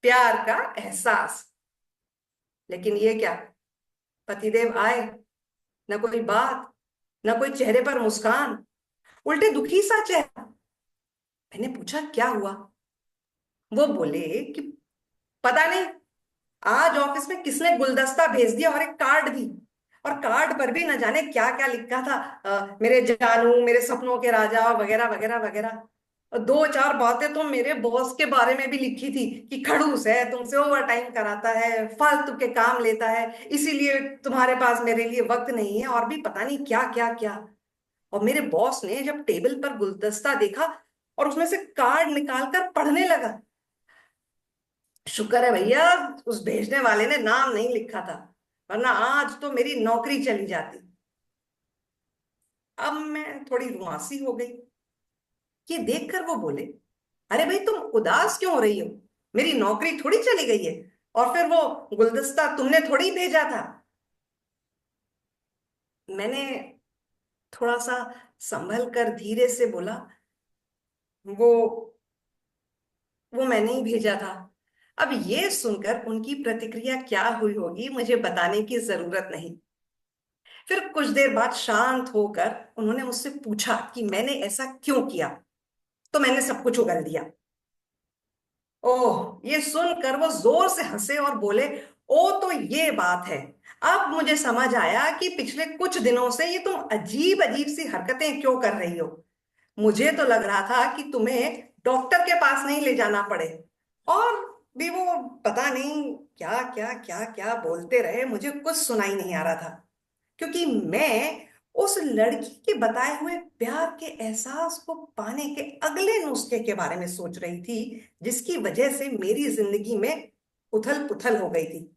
प्यार का एहसास। लेकिन ये क्या, पतिदेव आए, न कोई बात, न कोई चेहरे पर मुस्कान, उल्टे दुखी सा चेहरा। मैंने पूछा क्या हुआ? वो बोले कि पता नहीं, आज ऑफिस में किसने गुलदस्ता भेज दिया और एक कार्ड भी। और कार्ड पर भी न जाने क्या क्या लिखा था, मेरे जानू, मेरे सपनों के राजा, वगैरह वगैरह वगैरह। और दो चार बातें तो मेरे बॉस के बारे में भी लिखी थी कि खड़ूस है, तुमसे ओवर टाइम कराता है, फालतू के काम लेता है, इसीलिए तुम्हारे पास मेरे लिए वक्त नहीं है, और भी पता नहीं क्या क्या क्या। और मेरे बॉस ने जब टेबल पर गुलदस्ता देखा और उसमें से कार्ड निकालकर पढ़ने लगा। शुक्र है भैया, उस भेजने वाले ने नाम नहीं लिखा था, वरना आज तो मेरी नौकरी चली जाती। अब मैं थोड़ी रुआसी हो गई। ये देखकर वो बोले, अरे भाई तुम उदास क्यों हो रही हो? मेरी नौकरी थोड़ी चली गई है, और फिर वो गुलदस्ता तुमने थोड़ी भेजा था। मैंने थोड़ा सा संभल कर धीरे से बोला, वो वो मैंने ही भेजा था। अब ये सुनकर उनकी प्रतिक्रिया क्या हुई होगी मुझे बताने की जरूरत नहीं। फिर कुछ देर बाद शांत होकर उन्होंने मुझसे पूछा कि मैंने ऐसा क्यों किया, तो मैंने सब कुछ उगल दिया। ओह, ये सुनकर वो जोर से हंसे और बोले, ओ तो ये बात है। अब मुझे समझ आया कि पिछले कुछ दिनों से ये तुम अजीब अजीब सी हरकतें क्यों कर रही हो। मुझे तो लग रहा था कि तुम्हें डॉक्टर के पास नहीं ले जाना पड़े। और भी वो पता नहीं क्या क्या क्या क्या बोलते रहे, मुझे कुछ सुनाई नहीं आ रहा था, क्योंकि मैं उस लड़की के बताए हुए प्यार के एहसास को पाने के अगले नुस्खे के बारे में सोच रही थी, जिसकी वजह से मेरी जिंदगी में उथल पुथल हो गई थी।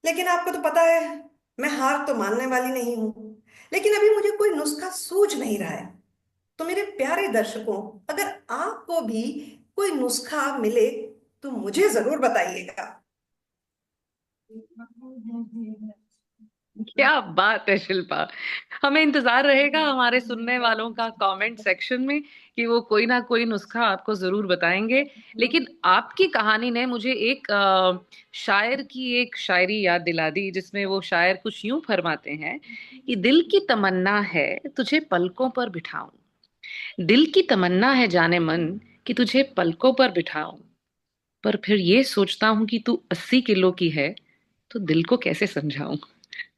लेकिन आपको तो पता है, मैं हार तो मानने वाली नहीं हूं। लेकिन अभी मुझे कोई नुस्खा सूझ नहीं रहा है। तो मेरे प्यारे दर्शकों, अगर आपको भी कोई नुस्खा मिले तो मुझे जरूर बताइएगा। क्या बात है शिल्पा। हमें इंतजार रहेगा हमारे सुनने वालों का कमेंट सेक्शन में कि वो कोई ना कोई नुस्खा आपको जरूर बताएंगे। लेकिन आपकी कहानी ने मुझे एक शायर की एक शायरी याद दिला दी, जिसमें वो शायर कुछ यूं फरमाते हैं कि दिल की तमन्ना है तुझे पलकों पर बिठाऊं, दिल की तमन्ना है जाने मन कि तुझे पलकों पर बिठाऊं, पर फिर ये सोचता हूं कि तू 80 किलो की है तो दिल को कैसे समझाऊं।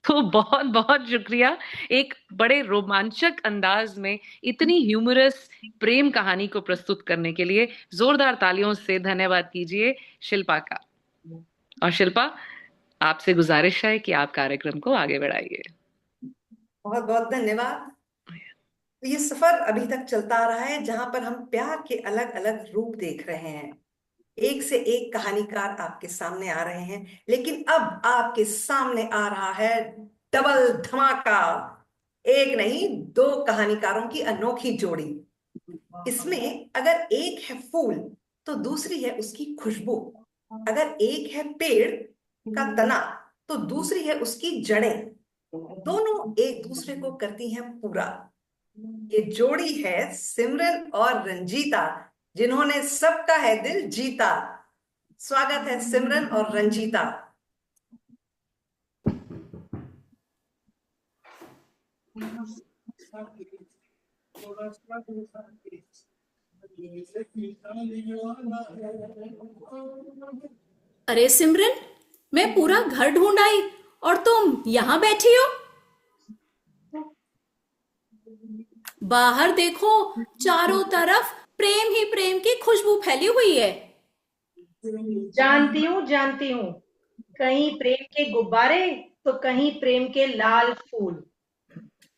तो बहुत बहुत शुक्रिया एक बड़े रोमांचक अंदाज में इतनी ह्यूमरस प्रेम कहानी को प्रस्तुत करने के लिए। जोरदार तालियों से धन्यवाद कीजिए शिल्पा का। और शिल्पा, आपसे गुजारिश है कि आप कार्यक्रम को आगे बढ़ाइए। बहुत बहुत धन्यवाद। तो ये सफर अभी तक चलता आ रहा है जहां पर हम प्यार के अलग अलग रूप देख रहे हैं। एक से एक कहानीकार आपके सामने आ रहे हैं, लेकिन अब आपके सामने आ रहा है डबल धमाका। एक नहीं, दो कहानीकारों की अनोखी जोड़ी। इसमें अगर एक है फूल तो दूसरी है उसकी खुशबू, अगर एक है पेड़ का तना तो दूसरी है उसकी जड़ें। दोनों एक दूसरे को करती हैं पूरा। ये जोड़ी है सिमरन और रंजीता, जिन्होंने सबका है दिल जीता। स्वागत है सिमरन और रंजीता। अरे सिमरन, मैं पूरा घर ढूंढ आई और तुम यहाँ बैठी हो। बाहर देखो, चारों तरफ प्रेम ही प्रेम की खुशबू फैली हुई है। जानती हूँ, कहीं प्रेम के गुब्बारे तो कहीं प्रेम के लाल फूल,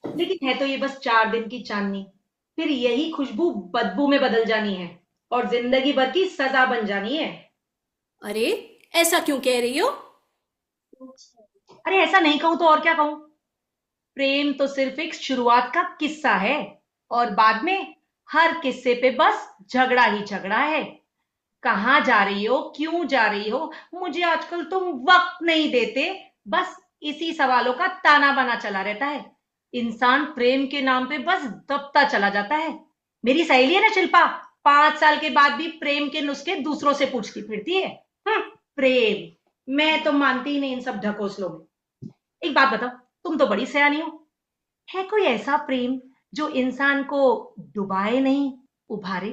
लेकिन है तो ये बस 4 दिन की चांदनी, फिर यही खुशबू बदबू में बदल जानी है और जिंदगी भर की सजा बन जानी है। अरे ऐसा क्यों कह रही हो? अरे ऐसा नहीं कहूं तो और क्या कहूं। प्रेम तो सिर्फ एक शुरुआत का किस्सा है और बाद में हर किस्से पे बस झगड़ा ही झगड़ा है। कहाँ जा रही हो, क्यों जा रही हो, मुझे आजकल तुम वक्त नहीं देते, बस इसी सवालों का ताना बाना चला रहता है। इंसान प्रेम के नाम पे बस दबता चला जाता है। मेरी सहेली है ना शिल्पा, 5 साल के बाद भी प्रेम के नुस्खे दूसरों से पूछती फिरती है। प्रेम, मैं तो मानती ही नहीं इन सब ढकोसलों में। एक बात बताओ, तुम तो बड़ी सयानी हो, है कोई ऐसा प्रेम जो इंसान को डुबाए नहीं, उभारे?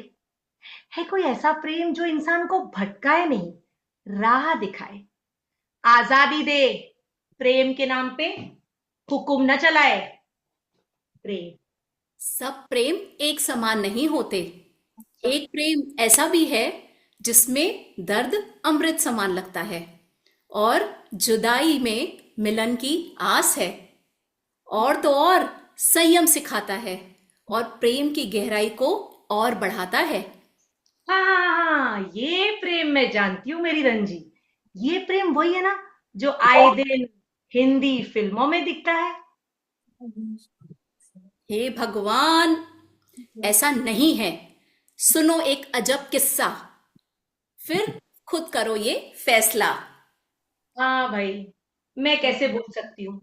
है कोई ऐसा प्रेम जो इंसान को भटकाए नहीं, राह दिखाए? आजादी दे, प्रेम के नाम पे हुक्म न चलाए। प्रेम, सब प्रेम एक समान नहीं होते। एक प्रेम ऐसा भी है जिसमें दर्द अमृत समान लगता है और जुदाई में मिलन की आस है। और तो और संयम सिखाता है और प्रेम की गहराई को और बढ़ाता है। हाँ, ये प्रेम मैं जानती हूँ मेरी रंजी। ये प्रेम वही है ना जो आए दिन हिंदी फिल्मों में दिखता है। हे भगवान, ऐसा नहीं है। सुनो एक अजब किस्सा, फिर खुद करो ये फैसला। हाँ भाई, मैं कैसे भूल सकती हूँ।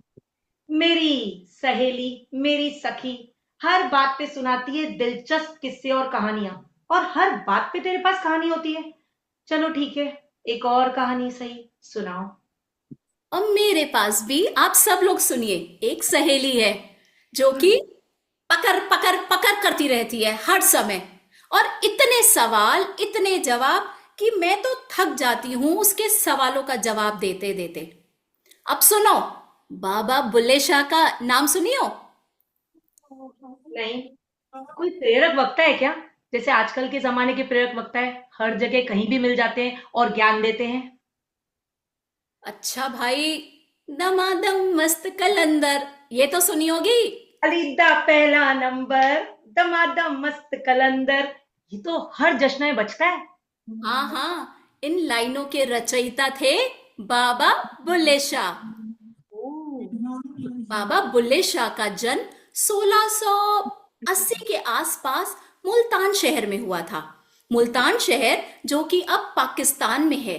मेरी सहेली, मेरी सखी हर बात पे सुनाती है दिलचस्प किस्से और कहानियां, और हर बात पे तेरे पास कहानी होती है। चलो ठीक है, एक और कहानी सही सुनाओ। अब मेरे पास भी आप सब लोग सुनिए। एक सहेली है जो कि पकड़ पकड़ पकड़ करती रहती है हर समय, और इतने सवाल इतने जवाब कि मैं तो थक जाती हूं उसके सवालों का जवाब देते देते। अब सुनो, बाबा बुल्ले शाह का नाम सुनियो? नहीं, कोई प्रेरक वक्ता है क्या? जैसे आजकल के जमाने के प्रेरक वक्ता है, हर जगह कहीं भी मिल जाते हैं और ज्ञान देते हैं। अच्छा भाई, दमादम मस्त कलंदर, ये तो सुनी होगी। अलीदा पहला नंबर, दमादम मस्त कलंदर, ये तो हर जश्न में बजता है। हाँ हाँ, इन लाइनों के रचयिता थे बाबा बुल्ले शाह। बाबा बुल्ले शाह का जन्म 1680 के आसपास मुल्तान शहर में हुआ था। मुल्तान शहर जो कि अब पाकिस्तान में है।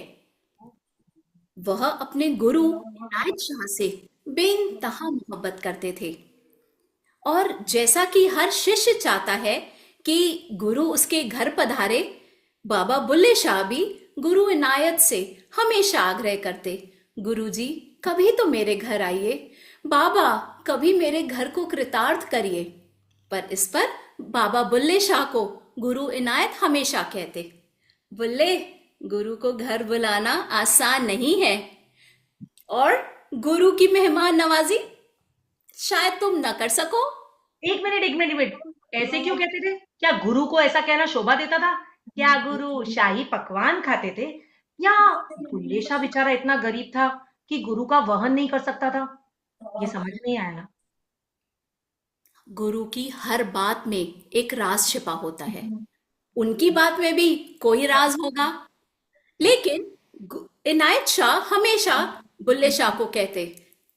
वह अपने गुरु इनायत शाह से बेइंतहा मोहब्बत करते थे। और जैसा कि हर शिष्य चाहता है कि गुरु उसके घर पधारे, बाबा बुल्ले शाह भी गुरु इनायत से हमेशा आग्रह करते, गुरुजी कभी तो मेरे घर आइए, बाबा कभी मेरे घर को कृतार्थ करिए। पर इस पर बाबा बुल्ले शाह को गुरु इनायत हमेशा कहते, बुल्ले, गुरु को घर बुलाना आसान नहीं है, और गुरु की मेहमान नवाजी शायद तुम न कर सको। एक मिनट, ऐसे क्यों कहते थे? क्या गुरु को ऐसा कहना शोभा देता था? क्या गुरु शाही पकवान खाते थे? या बुल्ले शाह बेचारा इतना गरीब था कि गुरु का वहन नहीं कर सकता था? ये समझ नहीं आया ना। गुरु की हर बात में एक राज छिपा होता है, उनकी बात में भी कोई राज होगा। लेकिन इनायत शाह हमेशा बुल्ले शाह को कहते,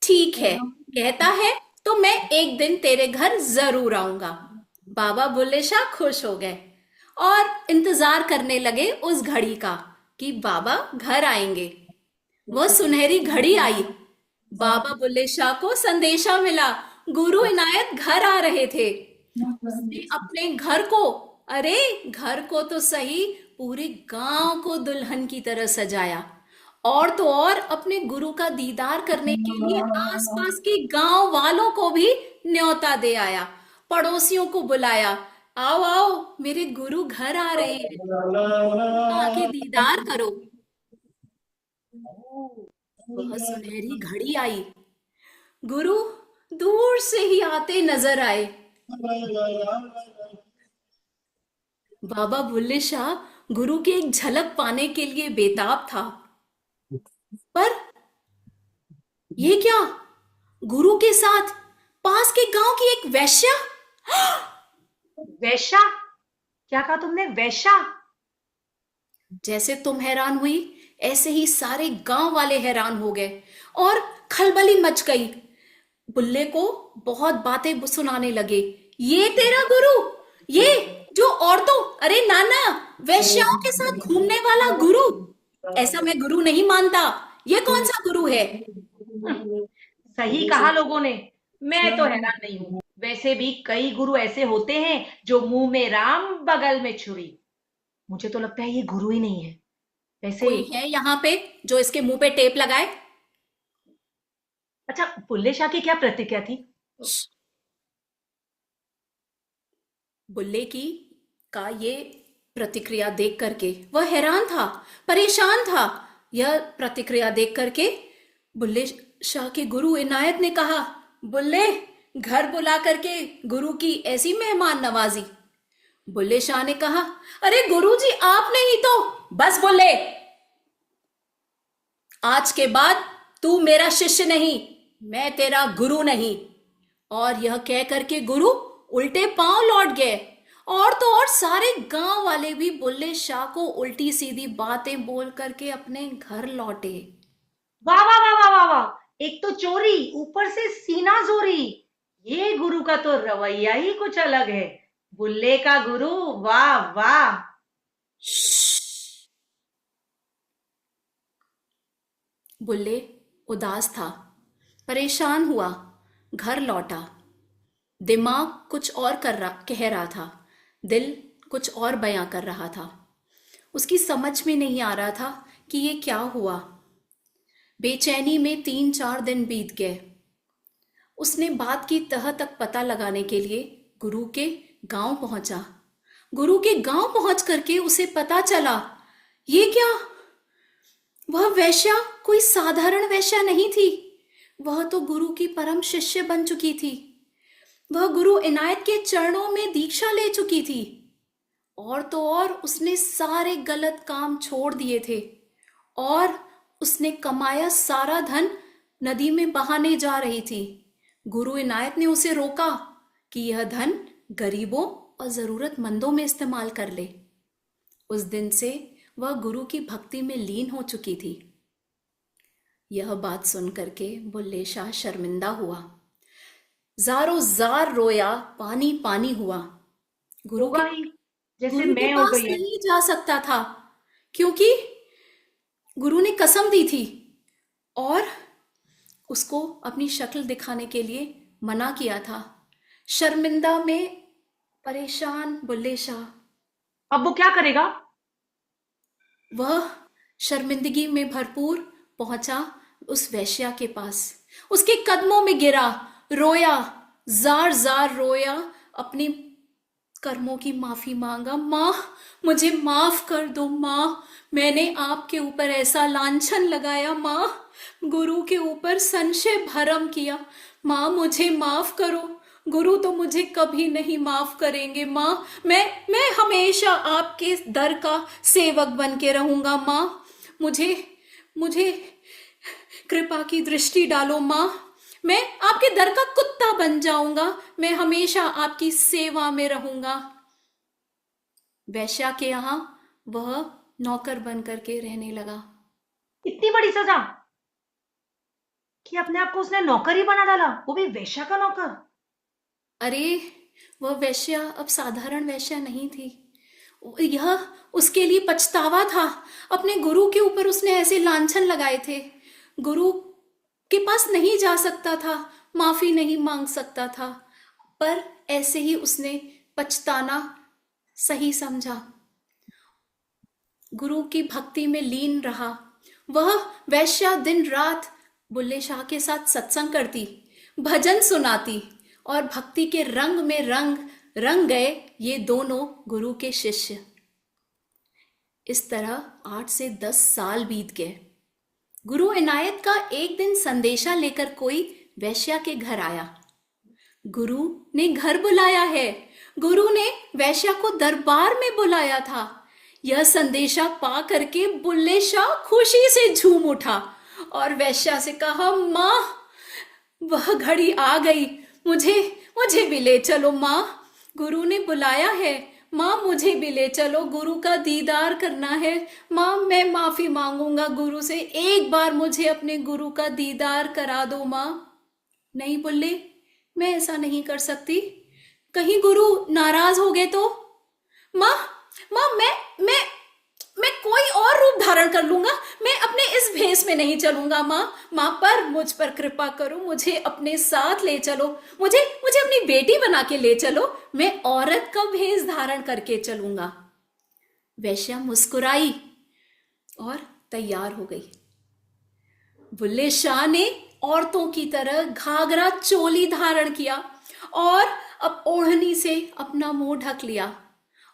ठीक है, कहता है तो मैं एक दिन तेरे घर जरूर आऊंगा। बाबा बुल्ले शाह खुश हो गए और इंतजार करने लगे उस घड़ी का कि बाबा घर आएंगे। वह सुनहरी घड़ी आई, बाबा बुल्ले शाह को संदेशा मिला, गुरु इनायत घर आ रहे थे। उसने अपने घर को, अरे घर को तो सही, पूरे गांव को दुल्हन की तरह सजाया, और तो और अपने गुरु का दीदार करने के लिए आसपास के गांव वालों को भी न्योता दे आया, पड़ोसियों को बुलाया, आओ आओ मेरे गुरु घर आ रहे हैं, आके दीदार करो। वह सुनहरी घड़ी आई, गुरु दूर से ही आते नजर आए। बाबा बुल्ले शाह गुरु की एक झलक पाने के लिए बेताब था, पर ये क्या, गुरु के साथ पास के गांव की एक वैश्या। वैश्या? क्या कहा तुमने? वैश्या? जैसे तुम हैरान हुई, ऐसे ही सारे गांव वाले हैरान हो गए और खलबली मच गई। बुल्ले को बहुत बातें सुनाने लगे, ये तेरा गुरु, ये जो औरतों, अरे नाना, वैश्याओं के साथ घूमने वाला गुरु, ऐसा मैं गुरु नहीं मानता, ये कौन सा गुरु है? सही कहा लोगों ने, मैं तो हैरान नहीं हूं। वैसे भी कई गुरु ऐसे होते हैं जो मुंह में राम बगल में छुरी। मुझे तो लगता है ये गुरु ही नहीं है। वैसे कोई है यहाँ पे जो इसके मुंह पे टेप लगाए? अच्छा, बुल्ले शाह की क्या प्रतिक्रिया थी? बुल्ले की का ये प्रतिक्रिया देख करके वह हैरान था, परेशान था। यह प्रतिक्रिया देख करके बुल्ले शाह के गुरु इनायत ने कहा, बुल्ले, घर बुला करके गुरु की ऐसी मेहमान नवाजी। बुल्ले शाह ने कहा, अरे गुरुजी आप नहीं तो। बस बुल्ले, आज के बाद तू मेरा शिष्य नहीं, मैं तेरा गुरु नहीं। और यह कह करके गुरु उल्टे पांव लौट गए, और तो और सारे गांव वाले भी बुल्ले शाह को उल्टी सीधी बातें बोल करके अपने घर लौटे। वाह वाह वाह वाह वाह वाह, एक तो चोरी, ऊपर से सीना जोरी। ये गुरु का तो रवैया ही कुछ अलग है। बुल्ले का गुरु, वाह वाह। बुल्ले उदास था, परेशान हुआ, घर लौटा। दिमाग कुछ और कह रहा था, दिल कुछ और बयां कर रहा था। उसकी समझ में नहीं आ रहा था कि ये क्या हुआ। बेचैनी में 3-4 दिन बीत गए। उसने बात की तह तक पता लगाने के लिए गुरु के गांव पहुंचा। गुरु के गांव पहुंच करके उसे पता चला, ये क्या, वह वैश्या कोई साधारण वैश्या नहीं थी, वह तो गुरु की परम शिष्य बन चुकी थी। वह गुरु इनायत के चरणों में दीक्षा ले चुकी थी, और तो और उसने सारे गलत काम छोड़ दिए थे, और उसने कमाया सारा धन नदी में बहाने जा रही थी। गुरु इनायत ने उसे रोका कि यह धन गरीबों और जरूरतमंदों में इस्तेमाल कर ले। उस दिन से वह गुरु की भक्ति में लीन हो चुकी थी। यह बात सुन करके बुल्ले शाह शर्मिंदा हुआ, जारो जार रोया, पानी पानी हुआ। गुरु के जैसे गुरु के मैं हो पास गई। नहीं जा सकता था, क्योंकि गुरु ने कसम दी थी, और उसको अपनी शक्ल दिखाने के लिए मना किया था। शर्मिंदा में परेशान बुल्ले शाह अब वो क्या करेगा? वह शर्मिंदगी में भरपूर पहुंचा उस वैश्या के पास, उसके कदमों में गिरा, रोया, जार जार रोया, अपनी कर्मों की माफी मांगा। माँ, मुझे माफ कर दो माँ, मैंने आपके ऊपर ऐसा लांछन लगाया माँ, गुरु के ऊपर संशय भरम किया, माँ मुझे माफ करो, गुरु तो मुझे कभी नहीं माफ करेंगे माँ, मैं हमेशा आपके दर का सेवक बन के रहूंगा माँ, मुझे कृपा की दृष्टि डालो माँ, मैं आपके दर का कुत्ता बन जाऊंगा, मैं हमेशा आपकी सेवा में रहूंगा। वैश्या के यहां वह नौकर बन करके रहने लगा। इतनी बड़ी सजा कि अपने आप को उसने नौकर ही बना डाला, वो भी वेश्या का नौकर। अरे वह वैश्या अब साधारण वैश्या नहीं थी, यह उसके लिए पछतावा था। अपने गुरु के ऊपर उसने ऐसे लांछन लगाए थे, गुरु के पास नहीं जा सकता था, माफी नहीं मांग सकता था, पर ऐसे ही उसने पछताना सही समझा। गुरु की भक्ति में लीन रहा। वह वैश्या दिन रात बुल्ले शाह के साथ सत्संग करती, भजन सुनाती और भक्ति के रंग में रंग गए ये दोनों गुरु के शिष्य। इस तरह 8 से 10 साल बीत गए। गुरु इनायत का एक दिन संदेशा लेकर कोई वैश्या के घर आया। गुरु ने घर बुलाया है, गुरु ने वैश्या को दरबार में बुलाया था। यह संदेशा पा करके बुल्ले शाह खुशी से झूम उठा और वैश्या से कहा, माँ वह घड़ी आ गई, मुझे भी ले चलो माँ, गुरु ने बुलाया है, माँ मुझे भी ले चलो, गुरु का दीदार करना है माँ, मैं माफी मांगूंगा गुरु से, एक बार मुझे अपने गुरु का दीदार करा दो माँ। नहीं बुल्ले, मैं ऐसा नहीं कर सकती, कहीं गुरु नाराज हो गए तो। माँ मैं कोई और रूप धारण कर लूंगा, मैं अपने इस भेष में नहीं चलूंगा माँ पर मुझ पर कृपा करो, मुझे अपने साथ ले चलो, मुझे अपनी बेटी बना के ले चलो, मैं औरत का भेष धारण करके चलूंगा। वैश्या मुस्कुराई और तैयार हो गई। बुल्ले शाह ने औरतों की तरह घाघरा चोली धारण किया और अब ओढ़नी से अपना मुंह ढक लिया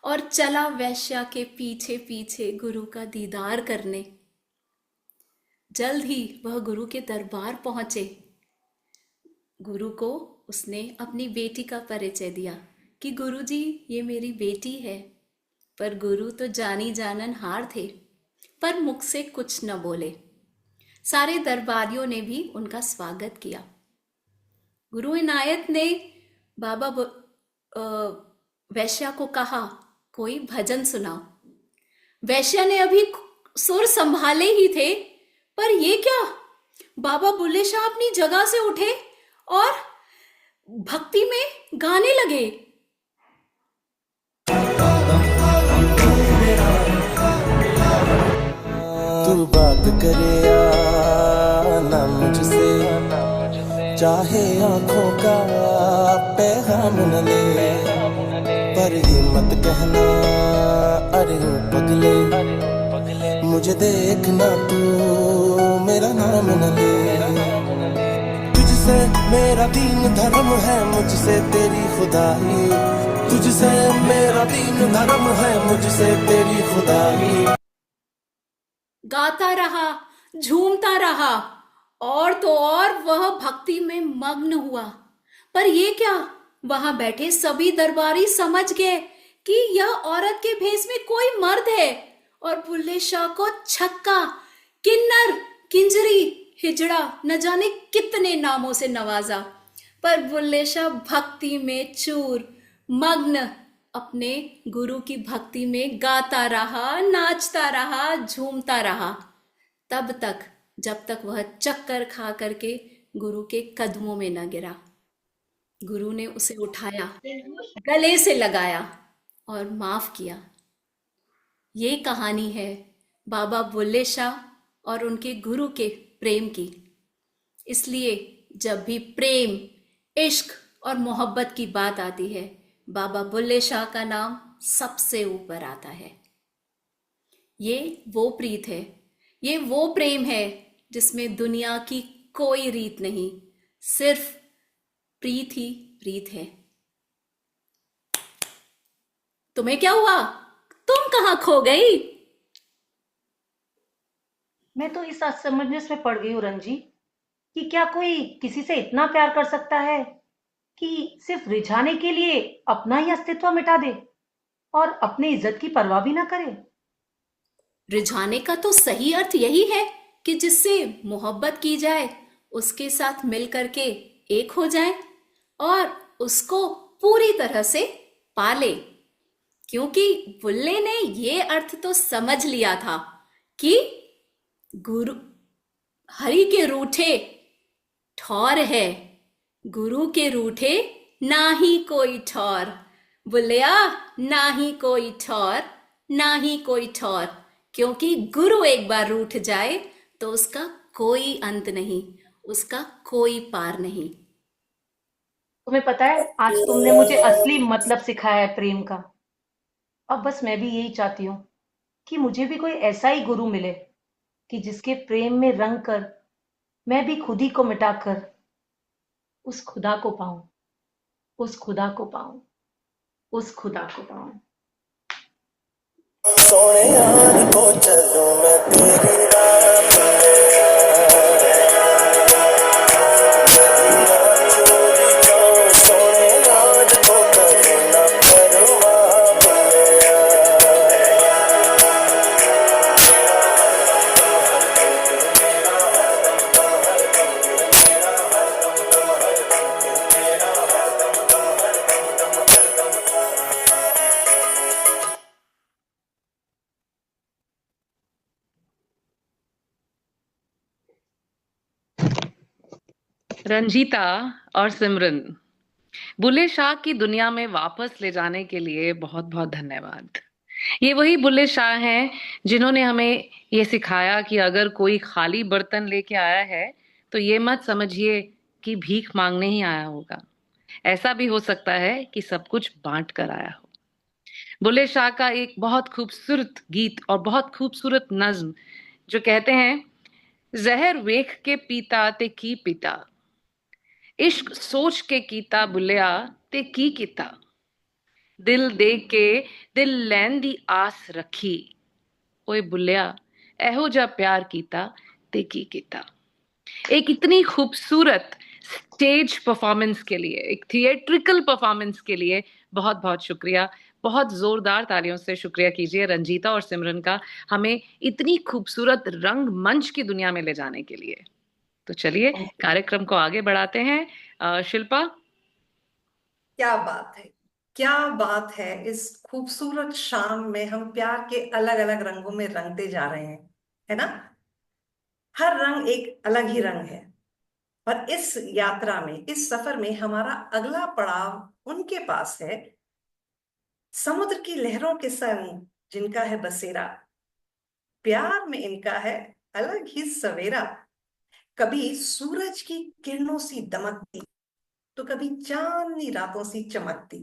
और चला वैश्या के पीछे पीछे गुरु का दीदार करने। जल्द ही वह गुरु के दरबार पहुंचे। गुरु को उसने अपनी बेटी का परिचय दिया कि गुरुजी ये मेरी बेटी है। पर गुरु तो जानी जानन हार थे, पर मुख से कुछ न बोले। सारे दरबारियों ने भी उनका स्वागत किया। गुरु इनायत ने बाबा वैश्या को कहा, कोई भजन सुनाओ। वैश्या ने अभी सुर संभाले ही थे, पर ये क्या, बाबा बुल्ले शाह अपनी जगह से उठे और भक्ति में गाने लगे। तू बात करे ना मुझसे, चाहे आंखों का पैगाम न ले, पर ये मत कहना अरे ओ पगले, मुझे देखना तू मेरा नाम न ले। तुझसे मेरा दीन धर्म है, मुझसे तेरी खुदाई, तुझसे मेरा दीन धर्म है, मुझसे तेरी खुदाई। गाता रहा, झूमता रहा और तो और वह भक्ति में मग्न हुआ। पर ये क्या, वहां बैठे सभी दरबारी समझ गए कि यह औरत के भेष में कोई मर्द है और बुल्ले शाह को छक्का, किन्नर, किंजरी, हिजड़ा न जाने कितने नामों से नवाजा। पर बुल्ले शाह भक्ति में चूर, मग्न अपने गुरु की भक्ति में गाता रहा, नाचता रहा, झूमता रहा, तब तक जब तक वह चक्कर खा करके गुरु के कदमों में न गिरा। गुरु ने उसे उठाया, गले से लगाया और माफ किया। ये कहानी है बाबा बुल्ले शाह और उनके गुरु के प्रेम की। इसलिए जब भी प्रेम, इश्क और मोहब्बत की बात आती है, बाबा बुल्ले शाह का नाम सबसे ऊपर आता है। ये वो प्रीत है, ये वो प्रेम है जिसमें दुनिया की कोई रीत नहीं, सिर्फ प्रीत ही प्रीत है। तुम्हें क्या हुआ? तुम कहाँ खो गई? मैं तो इस असमंजस में पड़ गई हूँ रंजी, कि क्या कोई किसी से इतना प्यार कर सकता है कि सिर्फ रिझाने के लिए अपना ही अस्तित्व मिटा दे और अपनी इज्जत की परवाह भी ना करे। रिझाने का तो सही अर्थ यही है कि जिससे मोहब्बत की जाए उसके साथ मिल करके एक हो जाए और उसको पूरी तरह से पाले। क्योंकि बुल्ले ने ये अर्थ तो समझ लिया था कि गुरु हरि के रूठे ठौर है, गुरु के रूठे ना ही कोई ठौर। बुल्लिया, ना ही कोई ठौर, ना ही कोई ठौर। क्योंकि गुरु एक बार रूठ जाए तो उसका कोई अंत नहीं, उसका कोई पार नहीं। तुम्हें पता है, आज तुमने मुझे असली मतलब सिखाया है प्रेम का। अब बस मैं भी यही चाहती हूँ कि मुझे भी कोई ऐसा ही गुरु मिले कि जिसके प्रेम में रंग कर मैं भी खुद ही को मिटाकर उस खुदा को पाऊं, उस खुदा को पाऊं, उस खुदा को पाऊं। सोने यार को चलूं मैं तेरी राह चोरी जाऊं, सोने यार को कभी ना परवाह भूलिया। रंजीता और सिमरन, बुल्ले शाह की दुनिया में वापस ले जाने के लिए बहुत बहुत धन्यवाद। ये वही बुल्ले शाह हैं जिन्होंने हमें ये सिखाया कि अगर कोई खाली बर्तन लेके आया है तो ये मत समझिए कि भीख मांगने ही आया होगा। ऐसा भी हो सकता है कि सब कुछ बांट कर आया हो। बुल्ले शाह का एक बहुत खूबसूरत गीत और बहुत खूबसूरत नज्म जो कहते हैं, जहर वेख के पीता ते की पीता, इश्क सोच के कीता बुलिया ते की कीता, दिल दे के दिल लैन दी आस रखी, ओए बुलिया एहो जा प्यार कीता ते की कीता। एक इतनी खूबसूरत स्टेज परफॉर्मेंस के लिए, एक थिएट्रिकल परफॉर्मेंस के लिए बहुत बहुत शुक्रिया। बहुत जोरदार तालियों से शुक्रिया कीजिए रंजीता और सिमरन का, हमें इतनी खूबसूरत रंग मंच की दुनिया में ले जाने के लिए। तो चलिए कार्यक्रम को आगे बढ़ाते हैं। शिल्पा, क्या बात है, क्या बात है। इस खूबसूरत शाम में हम प्यार के अलग अलग रंगों में रंगते जा रहे हैं, है ना। हर रंग एक अलग ही रंग है। और इस यात्रा में, इस सफर में हमारा अगला पड़ाव उनके पास है, समुद्र की लहरों के संग जिनका है बसेरा। प्यार में इनका है अलग ही सवेरा। कभी सूरज की किरणों सी दमकती, तो कभी चांदनी रातों सी चमकती।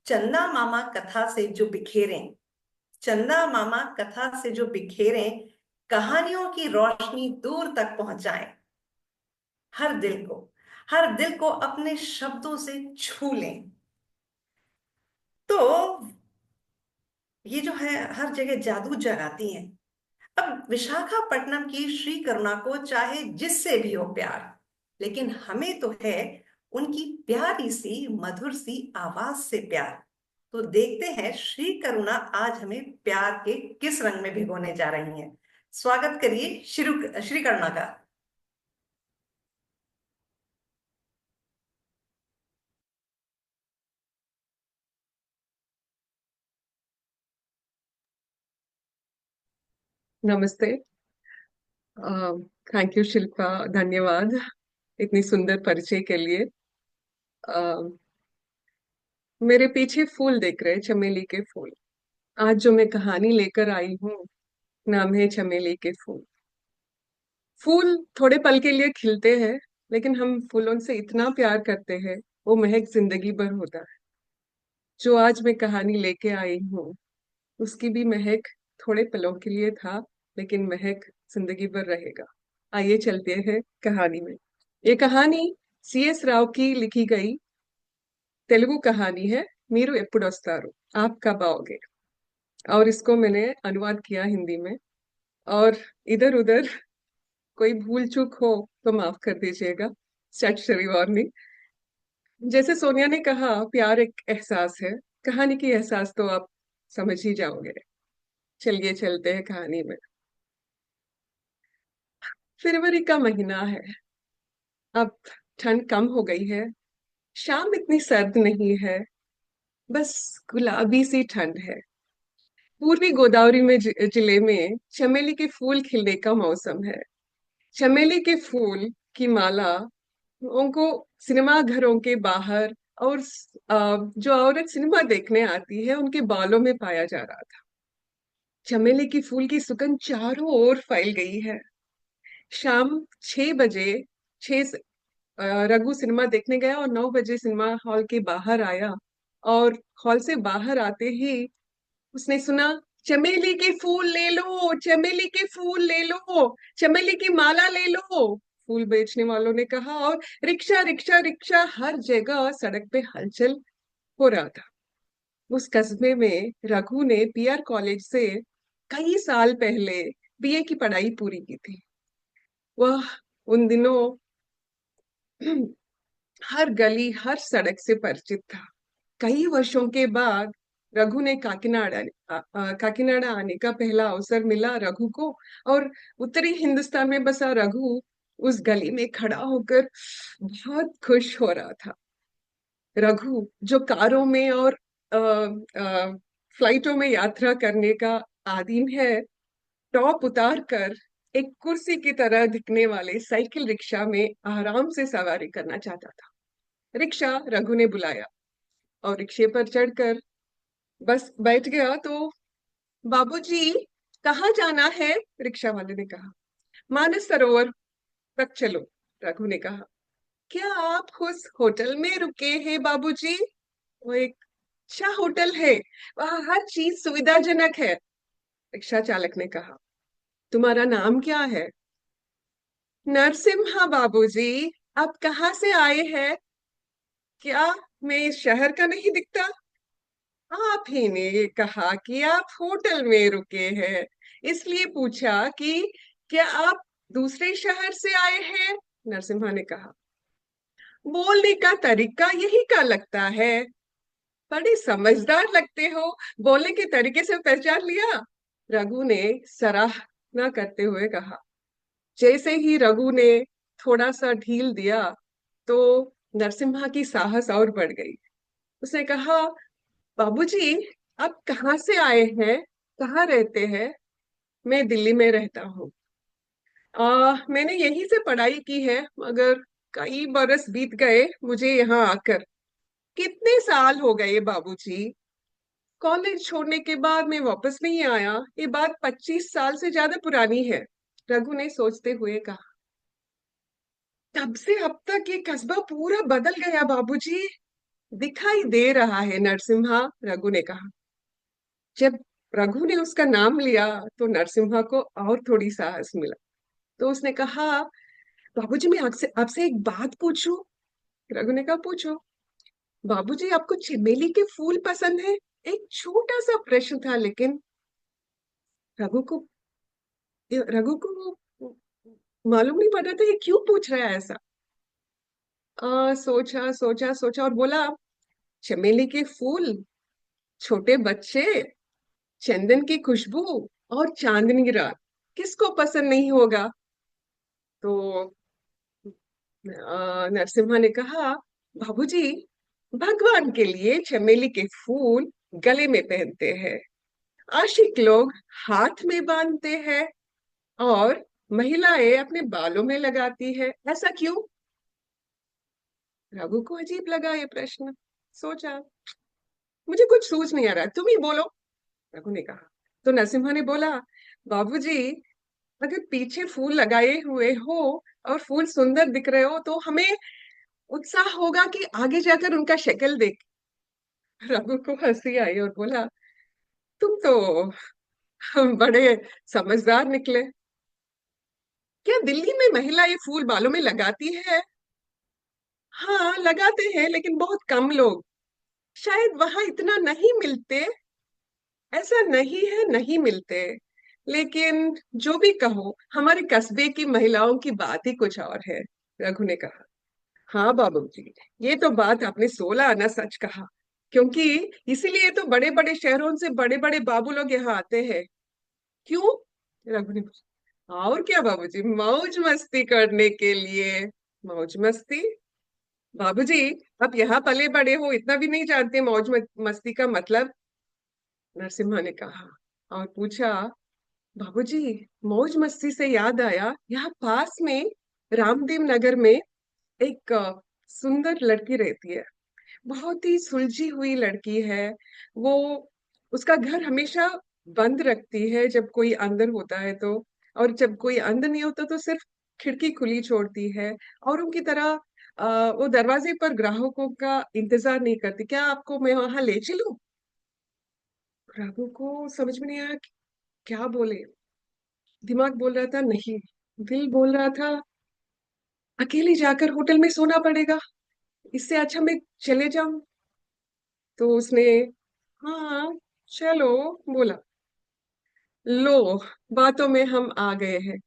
चंदा मामा कथा से जो बिखेरें, चंदा मामा कथा से जो बिखेरें, कहानियों की रोशनी दूर तक पहुंचाएं। हर दिल को, हर दिल को अपने शब्दों से छू लें। तो ये जो है हर जगह जादू जगाती हैं। अब विशाखापट्टनम की श्री करुणा को चाहे जिससे भी हो प्यार, लेकिन हमें तो है उनकी प्यारी सी मधुर सी आवाज से प्यार। तो देखते हैं श्री करुणा आज हमें प्यार के किस रंग में भिगोने जा रही हैं। स्वागत करिए श्री करुणा का। नमस्ते। थैंक यू शिल्पा, धन्यवाद इतनी सुंदर परिचय के लिए। अ, मेरे पीछे फूल देख रहे हैं, चमेली के फूल। आज जो मैं कहानी लेकर आई हूँ नाम है चमेली के फूल। फूल थोड़े पल के लिए खिलते हैं, लेकिन हम फूलों से इतना प्यार करते हैं, वो महक जिंदगी भर होता है। जो आज मैं कहानी लेके आई हूँ, उसकी भी महक थोड़े पलों के लिए था, लेकिन महक जिंदगी भर रहेगा। आइए चलते हैं कहानी में। ये कहानी CS राव की लिखी गई तेलुगु कहानी है, मीरू एप्पुडोस्तारू, आप कब आओगे। और इसको मैंने अनुवाद किया हिंदी में। और इधर उधर कोई भूल चूक हो तो माफ कर दीजिएगा, स्टैट्यूटरी वार्निंग। जैसे सोनिया ने कहा, प्यार एक एहसास है, कहानी की एहसास तो आप समझ ही जाओगे। चलिए चलते हैं कहानी में। फरवरी का महीना है, अब ठंड कम हो गई है, शाम इतनी सर्द नहीं है, बस गुलाबी सी ठंड है। पूर्वी गोदावरी में जिले में चमेली के फूल खिलने का मौसम है। चमेली के फूल की माला उनको सिनेमा घरों के बाहर और जो औरत सिनेमा देखने आती है उनके बालों में पाया जा रहा था। चमेली की फूल की सुगंध चारों ओर फैल गई है। शाम 6 बजे, रघु सिनेमा देखने गया और 9 बजे सिनेमा हॉल के बाहर आया। और हॉल से बाहर आते ही उसने सुना, चमेली के फूल ले लो, चमेली के फूल ले लो, चमेली की माला ले लो, फूल बेचने वालों ने कहा। और रिक्शा रिक्शा रिक्शा, हर जगह सड़क पे हलचल हो रहा था। उस कस्बे में रघु ने पीआर कॉलेज से कई साल पहले BA की पढ़ाई पूरी की थी। वह उन दिनों हर गली हर सड़क से परिचित था। कई वर्षों के बाद रघु ने काकीनाडा आने का पहला अवसर मिला रघु को। और उत्तरी हिंदुस्तान में बसा रघु उस गली में खड़ा होकर बहुत खुश हो रहा था। रघु जो कारों में और फ्लाइटों में यात्रा करने का आदीन है, टॉप उतार कर एक कुर्सी की तरह दिखने वाले साइकिल रिक्शा में आराम से सवारी करना चाहता था। रिक्शा रघु ने बुलाया और रिक्शे पर चढ़कर बस बैठ गया तो, बाबूजी कहाँ जाना है, रिक्शा वाले ने कहा। मानस सरोवर तक चलो, रघु ने कहा। क्या आप उस होटल में रुके हैं बाबूजी? वो एक अच्छा होटल है, वहाँ हर चीज सुविधाजनक है, रिक्शा चालक ने कहा। तुम्हारा नाम क्या है? नरसिम्हा बाबूजी। आप कहाँ से आए हैं? क्या मैं इस शहर का नहीं दिखता? आप ही ने कहा कि आप होटल में रुके हैं, इसलिए पूछा कि क्या आप दूसरे शहर से आए हैं, नरसिम्हा ने कहा। बोलने का तरीका यही का लगता है, बड़े समझदार लगते हो, बोलने के तरीके से पहचान लिया, रघु ने सराहना करते हुए कहा। जैसे ही रघु ने थोड़ा सा ढील दिया तो नरसिम्हा की साहस और बढ़ गई। उसने कहा, बाबूजी आप कहाँ से आए हैं, कहाँ रहते हैं? मैं दिल्ली में रहता हूँ। मैंने यहीं से पढ़ाई की है, मगर कई बरस बीत गए मुझे यहाँ आकर। कितने साल हो गए बाबूजी? कॉलेज छोड़ने के बाद मैं वापस नहीं आया, ये बात 25 साल से ज्यादा पुरानी है, रघु ने सोचते हुए कहा। तब से अब तक ये कस्बा पूरा बदल गया बाबूजी, दिखाई दे रहा है नरसिम्हा, रघु ने कहा। जब रघु ने उसका नाम लिया तो नरसिम्हा को और थोड़ी साहस मिला। तो उसने कहा, बाबूजी मैं आपसे आपसे एक बात पूछूं? रघु ने कहा, पूछो। बाबूजी आपको चमेली के फूल पसंद है? एक छोटा सा प्रश्न था, लेकिन रघु को रघु को मालूम नहीं पड़ा था ये क्यों पूछ रहा है ऐसा। सोचा सोचा सोचा और बोला, चमेली के फूल, छोटे बच्चे, चंदन की खुशबू और चांदनी रात, किसको पसंद नहीं होगा? तो नरसिम्हा ने कहा, बाबूजी भगवान के लिए चमेली के फूल गले में पहनते हैं, आशिक लोग हाथ में बांधते हैं और महिलाएं अपने बालों में लगाती है, ऐसा क्यों? रघु को अजीब लगा ये प्रश्न। सोचा, मुझे कुछ सोच नहीं आ रहा, तुम ही बोलो, रघु ने कहा। तो नरसिम्हा ने बोला, बाबूजी अगर पीछे फूल लगाए हुए हो और फूल सुंदर दिख रहे हो तो हमें उत्साह होगा कि आगे जाकर उनका शक्ल देख। रघु को हंसी आई और बोला, तुम तो बड़े समझदार निकले। क्या दिल्ली में महिला ये फूल बालों में लगाती है? हाँ लगाते हैं, लेकिन बहुत कम लोग। शायद वहां इतना नहीं मिलते। ऐसा नहीं है नहीं मिलते, लेकिन जो भी कहो, हमारे कस्बे की महिलाओं की बात ही कुछ और है। रघु ने कहा, हाँ बाबूजी, ये तो बात आपने 16 आना सच कहा। क्योंकि इसीलिए तो बड़े बड़े शहरों से बड़े बड़े बाबू लोग यहाँ आते हैं। क्यों? रघु ने पूछा। और क्या बाबूजी, मौज मस्ती करने के लिए। मौज मस्ती? बाबूजी, आप यहाँ पले बड़े हो, इतना भी नहीं जानते मौज मस्ती का मतलब? नरसिम्हा ने कहा और पूछा, बाबूजी, मौज मस्ती से याद आया, यहाँ पास में रामदेव नगर में एक सुंदर लड़की रहती है। बहुत ही सुलझी हुई लड़की है वो। उसका घर हमेशा बंद रखती है जब कोई अंदर होता है तो, और जब कोई अंदर नहीं होता तो सिर्फ खिड़की खुली छोड़ती है। और उनकी तरह वो दरवाजे पर ग्राहकों का इंतजार नहीं करती। क्या आपको मैं वहां ले चलूं? रघु को समझ में नहीं आया कि क्या बोले। दिमाग बोल रहा था नहीं, दिल बोल रहा था अकेले जाकर होटल में सोना पड़ेगा, इससे अच्छा मैं चले जाऊं। तो उसने हाँ चलो बोला। लो, बातों में हम आ गए हैं।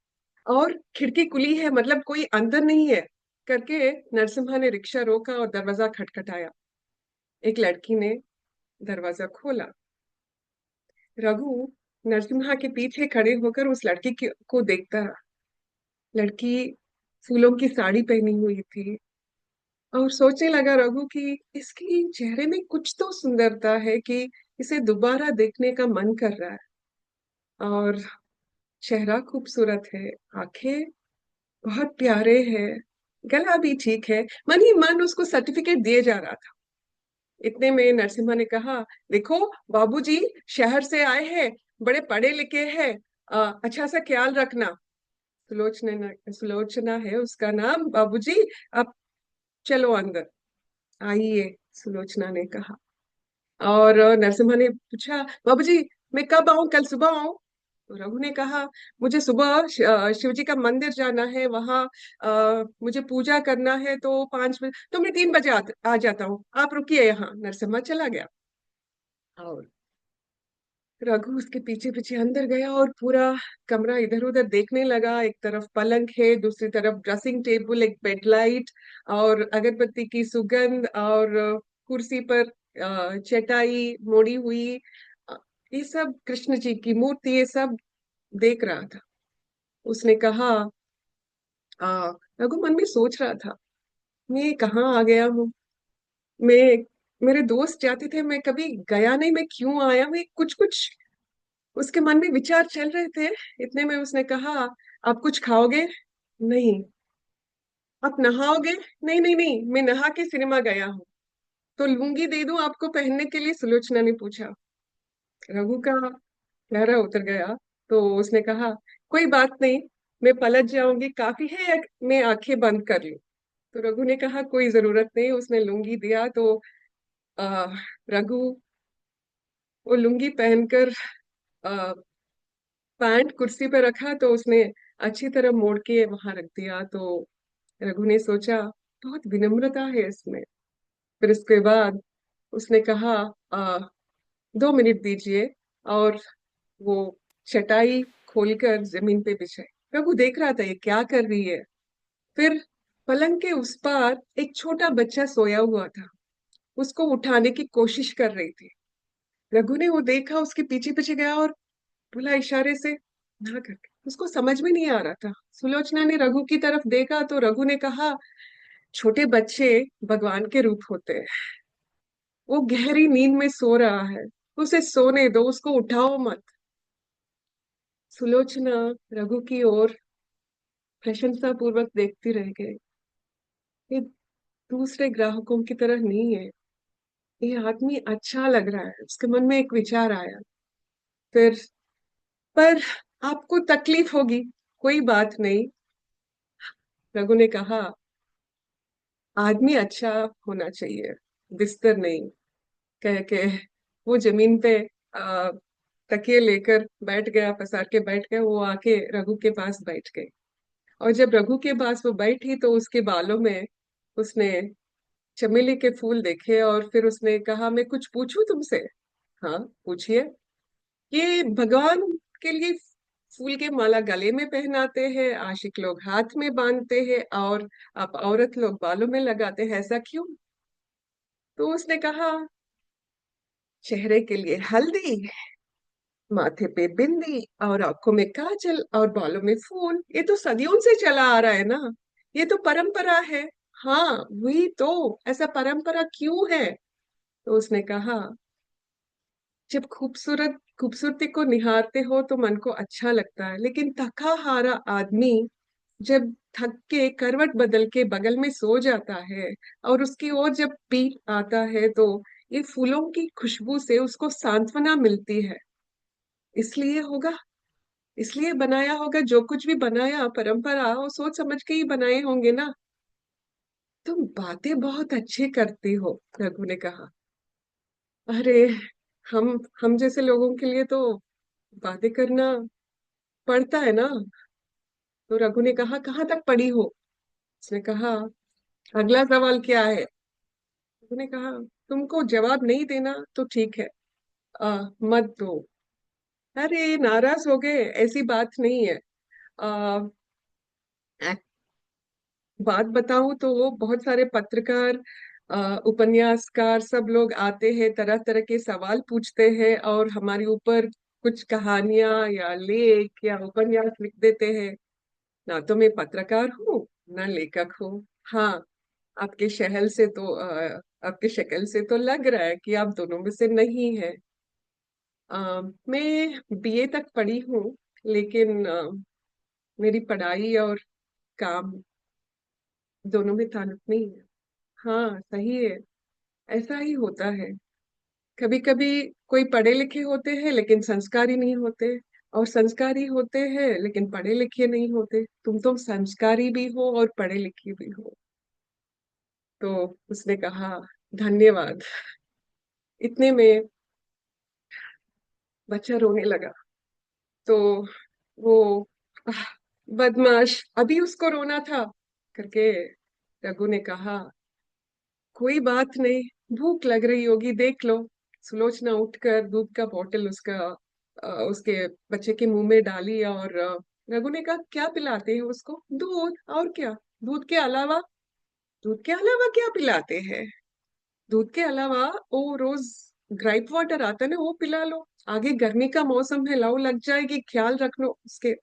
और खिड़की खुली है, मतलब कोई अंदर नहीं है करके नरसिम्हा ने रिक्शा रोका और दरवाजा खटखटाया। एक लड़की ने दरवाजा खोला। रघु नरसिम्हा के पीछे खड़े होकर उस लड़की को देखता रहा। लड़की फूलों की साड़ी पहनी हुई थी और सोचने लगा रघु कि इसकी चेहरे में कुछ तो सुंदरता है कि इसे दोबारा देखने का मन कर रहा है। और चेहरा खूबसूरत है, आंखें बहुत प्यारे हैं, गला भी ठीक है। मन ही मन उसको सर्टिफिकेट दिए जा रहा था। इतने में नरसिम्हा ने कहा, देखो बाबूजी शहर से आए हैं, बड़े पढ़े लिखे हैं, अच्छा सा ख्याल रखना। सुलोचना है उसका नाम। बाबूजी आप चलो अंदर। आइए, सुलोचना ने कहा। और नरसिम्हा ने पूछा, बाबूजी मैं कब आऊं, कल सुबह आऊं? तो रघु ने कहा, मुझे सुबह शिव जी का मंदिर जाना है, वहां मुझे पूजा करना है, तो 5 बजे, तो मैं 3 बजे आ जाता हूँ, आप रुकिए यहाँ। नरसिम्हा चला गया और रघु उसके पीछे पीछे अंदर गया और पूरा कमरा इधर उधर देखने लगा। एक तरफ पलंग है, दूसरी तरफ ड्रेसिंग टेबल, एक बेड लाइट और अगरबत्ती की सुगंध, और कुर्सी पर चटाई मोड़ी हुई, अ, ये सब कृष्ण जी की मूर्ति, ये सब देख रहा था। उसने कहा, रघु मन में सोच रहा था, मैं कहाँ आ गया हूँ। मैं मेरे दोस्त जाते थे, मैं कभी गया नहीं, मैं क्यों आया? मैं कुछ कुछ उसके मन में विचार चल रहे थे। इतने में उसने कहा, आप कुछ खाओगे? नहीं। आप नहाओगे? नहीं नहीं नहीं, मैं नहा के सिनेमा गया हूँ। तो लुंगी दे दूं आपको पहनने के लिए? सुलोचना ने पूछा। रघु का चेहरा उतर गया। तो उसने कहा, कोई बात नहीं, मैं पलट जाऊंगी, काफी है मैं आंखें बंद कर लूं? तो रघु ने कहा, कोई जरूरत नहीं। उसने लुंगी दिया तो आ, रघु वो लुंगी पहनकर पैंट कुर्सी पे रखा, तो उसने अच्छी तरह मोड़ के वहां रख दिया। तो रघु ने सोचा, बहुत विनम्रता है इसमें। फिर इसके बाद उसने कहा, 2 मिनट दीजिए, और वो चटाई खोलकर जमीन पे बिछाई। रघु देख रहा था ये क्या कर रही है। फिर पलंग के उस पार एक छोटा बच्चा सोया हुआ था, उसको उठाने की कोशिश कर रही थी। रघु ने वो देखा, उसके पीछे पीछे गया और बोला इशारे से ना करके। उसको समझ में नहीं आ रहा था। सुलोचना ने रघु की तरफ देखा तो रघु ने कहा, छोटे बच्चे भगवान के रूप होते हैं, वो गहरी नींद में सो रहा है, उसे सोने दो, उसको उठाओ मत। सुलोचना रघु की ओर प्रशंसा पूर्वक देखती रह गई। ये दूसरे ग्राहकों की तरह नहीं है, ये आदमी अच्छा लग रहा है। उसके मन में एक विचार आया। फिर, पर आपको तकलीफ होगी, कोई बात नहीं। रघु ने कहा, आदमी अच्छा होना चाहिए, बिस्तर नहीं। कह के वो जमीन पे आ, तकिए लेकर बैठ गया, पसार के बैठ गया। वो आके रघु के पास बैठ गई, और जब रघु के पास वो बैठी तो उसके बालों में उसने चमेली के फूल देखे, और फिर उसने कहा, मैं कुछ पूछूं तुमसे? हाँ, पूछिए। ये भगवान के लिए फूल के माला गले में पहनाते हैं, आशिक लोग हाथ में बांधते हैं, और आप औरत लोग बालों में लगाते हैं, ऐसा क्यों? तो उसने कहा, चेहरे के लिए हल्दी, माथे पे बिंदी, और आंखों में काजल, और बालों में फूल। ये तो सदियों से चला आ रहा है ना, ये तो परंपरा है। हाँ, वही तो, ऐसा परंपरा क्यों है? तो उसने कहा, जब खूबसूरती को निहारते हो तो मन को अच्छा लगता है, लेकिन थका हारा आदमी जब थक के करवट बदल के बगल में सो जाता है, और उसकी ओर जब पीठ आता है, तो ये फूलों की खुशबू से उसको सांत्वना मिलती है। इसलिए होगा, इसलिए बनाया होगा, जो कुछ भी बनाया परंपरा, वो सोच समझ के ही बनाए होंगे ना। तुम बातें बहुत अच्छी करती हो, रघु ने कहा। अरे, हम जैसे लोगों के लिए तो बातें करना पड़ता है ना। तो रघु ने कहा, कहाँ तक पढ़ी हो? उसने कहा, अगला सवाल क्या है? रघु ने कहा, तुमको जवाब नहीं देना तो ठीक है, मत दो। अरे, नाराज हो गए, ऐसी बात नहीं है। आ, बात बताऊं तो वो बहुत सारे पत्रकार, उपन्यासकार, सब लोग आते हैं, तरह तरह के सवाल पूछते हैं, और हमारे ऊपर कुछ कहानियां या लेख या उपन्यास लिख देते हैं। ना तो मैं पत्रकार हूँ, ना लेखक हूँ। हाँ, आपके शहल से तो आपके शक्ल से तो लग रहा है कि आप दोनों में से नहीं है। मैं बीए तक पढ़ी हूँ, लेकिन मेरी पढ़ाई और काम दोनों में ताल्लुक नहीं है। हाँ, सही है, ऐसा ही होता है। कभी कभी कोई पढ़े लिखे होते हैं लेकिन संस्कारी नहीं होते, और संस्कारी होते हैं लेकिन पढ़े लिखे नहीं होते। तुम तो संस्कारी भी हो और पढ़े लिखे भी हो। तो उसने कहा, धन्यवाद। इतने में बच्चा रोने लगा। तो वो, आह, बदमाश, अभी उसको रोना था करके रघु ने कहा, कोई बात नहीं, भूख लग रही होगी, देख लो। सुलोचना उठकर दूध का बोतल उसके बच्चे के मुंह में डाली, और रघु ने कहा, क्या पिलाते हैं उसको? दूध, और क्या? दूध के अलावा? दूध के अलावा क्या पिलाते हैं? दूध के अलावा वो रोज ग्राइप वाटर आता है ना, वो पिला लो। आगे गर्मी का मौसम है, लू लग जाएगी, ख्याल रख लो उसके।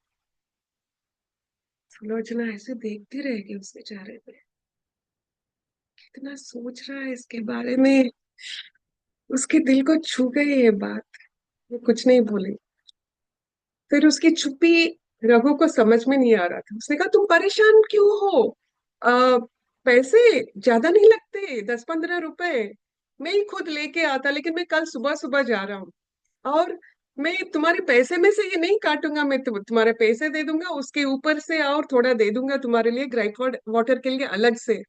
सुलोचना ऐसे देखती रहेगी उस बेचारे पे, कितना सोच रहा है इसके बारे में। उसके दिल को छू गई ये बात। वो कुछ नहीं बोली। फिर उसकी चुप्पी रघु को समझ में नहीं आ रहा था। उसने कहा, तुम परेशान क्यों हो? आ, पैसे ज्यादा नहीं लगते, 10-15 रुपए मैं ही खुद लेके आता, लेकिन मैं कल सुबह सुबह जा रहा हूँ, और मैं तुम्हारे पैसे में से ये नहीं काटूंगा। मैं तुम्हारे पैसे दे दूंगा, उसके ऊपर से और थोड़ा दे दूंगा तुम्हारे लिए, ग्राइप वाटर के लिए अलग से।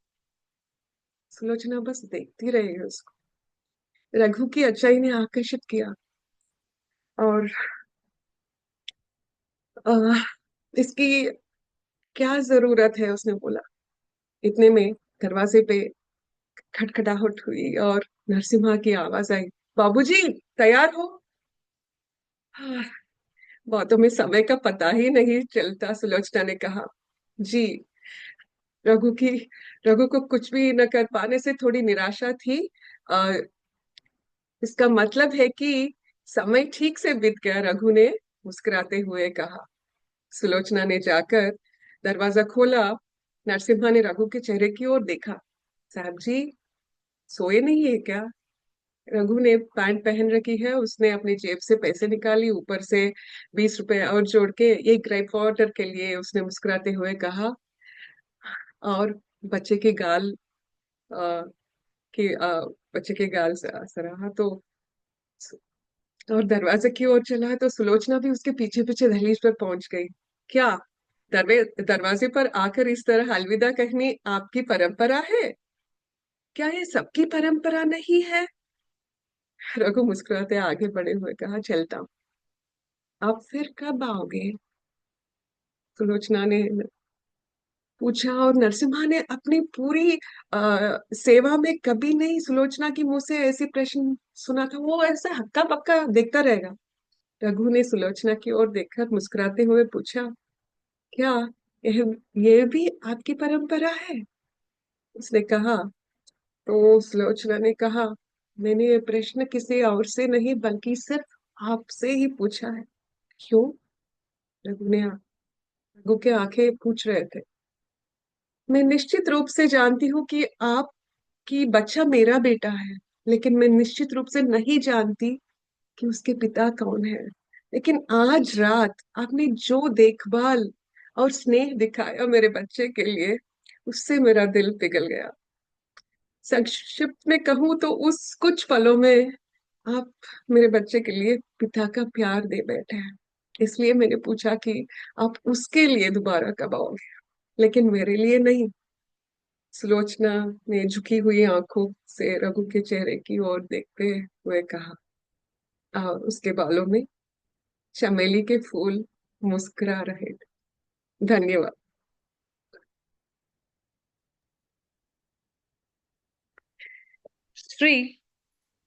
सुलोचना बस देखती रही उसको। रघु की अच्छाई ने आकर्षित किया, और आ, इसकी क्या जरूरत है, उसने बोला। इतने में दरवाजे पे खटखटाहट हुई, और नरसिम्हा की आवाज आई, बाबूजी, तैयार हो? हाँ, बातों में समय का पता ही नहीं चलता, सुलोचना ने कहा। जी। रघु की रघु को कुछ भी न कर पाने से थोड़ी निराशा थी। आ, इसका मतलब है कि समय ठीक से बीत गया, रघु ने मुस्कुराते हुए कहा। सुलोचना ने जाकर दरवाजा खोला। नरसिम्हा ने रघु के चेहरे की ओर देखा। साहब जी, सोए नहीं है क्या? रघु ने पैंट पहन रखी है, उसने अपनी जेब से पैसे निकाली, ऊपर से 20 रुपए और जोड़ के ये ग्रेप वाटर के लिए उसने मुस्कुराते हुए कहा। और बच्चे के गाल आ, की बच्चे के गाल से सराहा, तो और दरवाजे की ओर चला, तो सुलोचना भी उसके पीछे पीछे दहलीज पर पहुंच गई। क्या? दरवाजे पर आकर इस तरह अलविदा कहनी आपकी परंपरा है? क्या ये सबकी परंपरा नहीं है? रघु मुस्कुराते आगे बढ़े हुए कहा, चलता हूँ। आप फिर कब आओगे? सुलोचना ने पूछा। और नरसिम्हा ने अपनी पूरी सेवा में कभी नहीं सुलोचना की मुंह से ऐसे प्रश्न सुना था। वो ऐसा हक्का बक्का देखता रहेगा। रघु ने सुलोचना की ओर देखकर मुस्कुराते हुए पूछा, क्या ये भी आपकी परंपरा है? उसने कहा। तो सुलोचना ने कहा, मैंने ये प्रश्न किसी और से नहीं बल्कि सिर्फ आपसे ही पूछा है। क्यों? रघु के आंखें पूछ रहे थे। मैं निश्चित रूप से जानती हूँ कि आपकी बच्चा मेरा बेटा है, लेकिन मैं निश्चित रूप से नहीं जानती कि उसके पिता कौन है। लेकिन आज रात आपने जो देखभाल और स्नेह दिखाया मेरे बच्चे के लिए, उससे मेरा दिल पिघल गया। संक्षिप्त में कहूँ तो उस कुछ पलों में आप मेरे बच्चे के लिए पिता का प्यार दे बैठे हैं। इसलिए मैंने पूछा कि आप उसके लिए दोबारा कब आओगे, लेकिन मेरे लिए नहीं। सुलोचना ने झुकी हुई आंखों से रघु के चेहरे की ओर देखते हुए कहा, उसके बालों में चमेली के फूल मुस्कुरा रहे थे। धन्यवाद। श्री,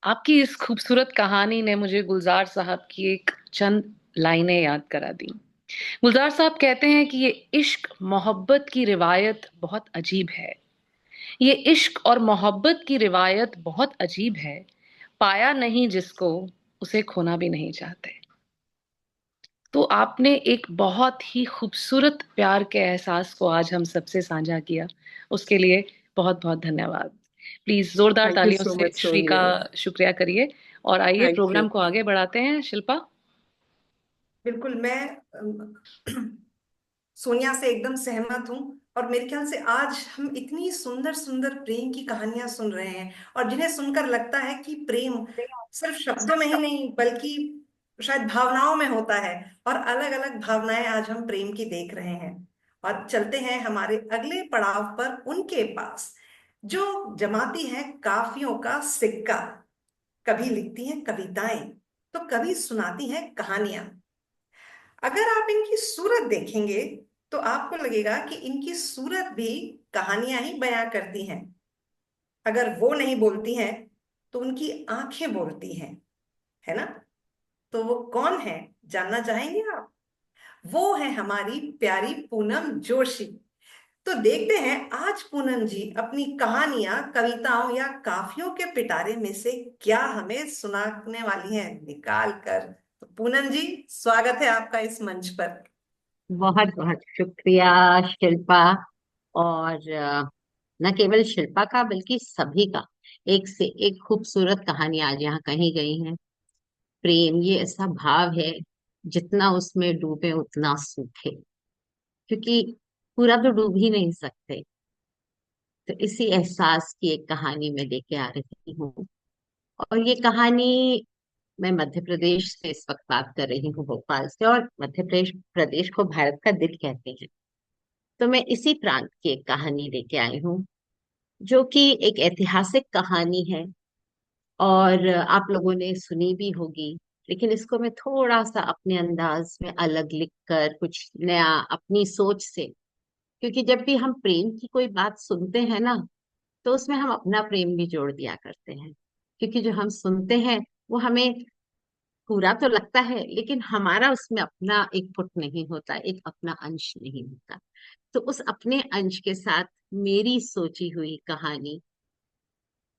आपकी इस खूबसूरत कहानी ने मुझे गुलजार साहब की एक चंद लाइनें याद करा दी। गुलजार साहब कहते हैं कि ये इश्क मोहब्बत की रिवायत बहुत अजीब है। ये इश्क और मोहब्बत की रिवायत बहुत अजीब है। पाया नहीं जिसको, उसे खोना भी नहीं चाहते। तो आपने एक बहुत ही खूबसूरत प्यार के एहसास को आज हम सबसे साझा किया, उसके लिए बहुत बहुत धन्यवाद। प्लीज जोरदार थैंक यू तालियों सो से मच श्री का सोनिया। शुक्रिया करिए। और आइए थैंक यू। प्रोग्राम को आगे बढ़ाते हैं। शिल्पा। बिल्कुल, मैं सोनिया से एकदम सहमत हूँ। और मेरे ख्याल से आज हम इतनी सुंदर सुंदर प्रेम की कहानियां सुन रहे हैं, और जिन्हें सुनकर लगता है कि प्रेम सिर्फ शब्दों में ही नहीं बल्कि शायद भावनाओं में होता है। और अलग अलग भावनाएं आज हम प्रेम की देख रहे हैं। और चलते हैं हमारे अगले पड़ाव पर, उनके पास जो जमाती है काफियों का सिक्का। कभी लिखती हैं कविताएं, तो कभी सुनाती हैं कहानियां। अगर आप इनकी सूरत देखेंगे तो आपको लगेगा कि इनकी सूरत भी कहानियां ही बयां करती हैं। अगर वो नहीं बोलती हैं तो उनकी आंखें बोलती हैं, है ना? तो वो कौन है, जानना चाहेंगे आप? वो है हमारी प्यारी पूनम जोशी। तो देखते हैं आज पूनम जी अपनी कहानियां, कविताओं या काफियों के पिटारे में से क्या हमें सुनाने वाली हैं निकाल कर। तो पूनम जी, स्वागत है आपका इस मंच पर। बहुत बहुत शुक्रिया शिल्पा। और न केवल शिल्पा का बल्कि सभी का। एक से एक खूबसूरत कहानी आज यहाँ कही गई है। प्रेम ये ऐसा भाव है, जितना उसमें डूबे उतना सूखे, क्योंकि पूरा तो डूब ही नहीं सकते। तो इसी एहसास की एक कहानी मैं लेके आ रही हूँ। और ये कहानी, मैं मध्य प्रदेश से इस वक्त बात कर रही हूँ, भोपाल से। और मध्य प्रदेश प्रदेश को भारत का दिल कहते हैं। तो मैं इसी प्रांत की एक कहानी लेके आई हूँ, जो कि एक ऐतिहासिक कहानी है। और आप लोगों ने सुनी भी होगी, लेकिन इसको मैं थोड़ा सा अपने अंदाज में अलग लिख कर कुछ नया अपनी सोच से। क्योंकि जब भी हम प्रेम की कोई बात सुनते हैं ना, तो उसमें हम अपना प्रेम भी जोड़ दिया करते हैं। क्योंकि जो हम सुनते हैं वो हमें पूरा तो लगता है, लेकिन हमारा उसमें अपना एक फुट नहीं होता, एक अपना अंश नहीं होता। तो उस अपने अंश के साथ मेरी सोची हुई कहानी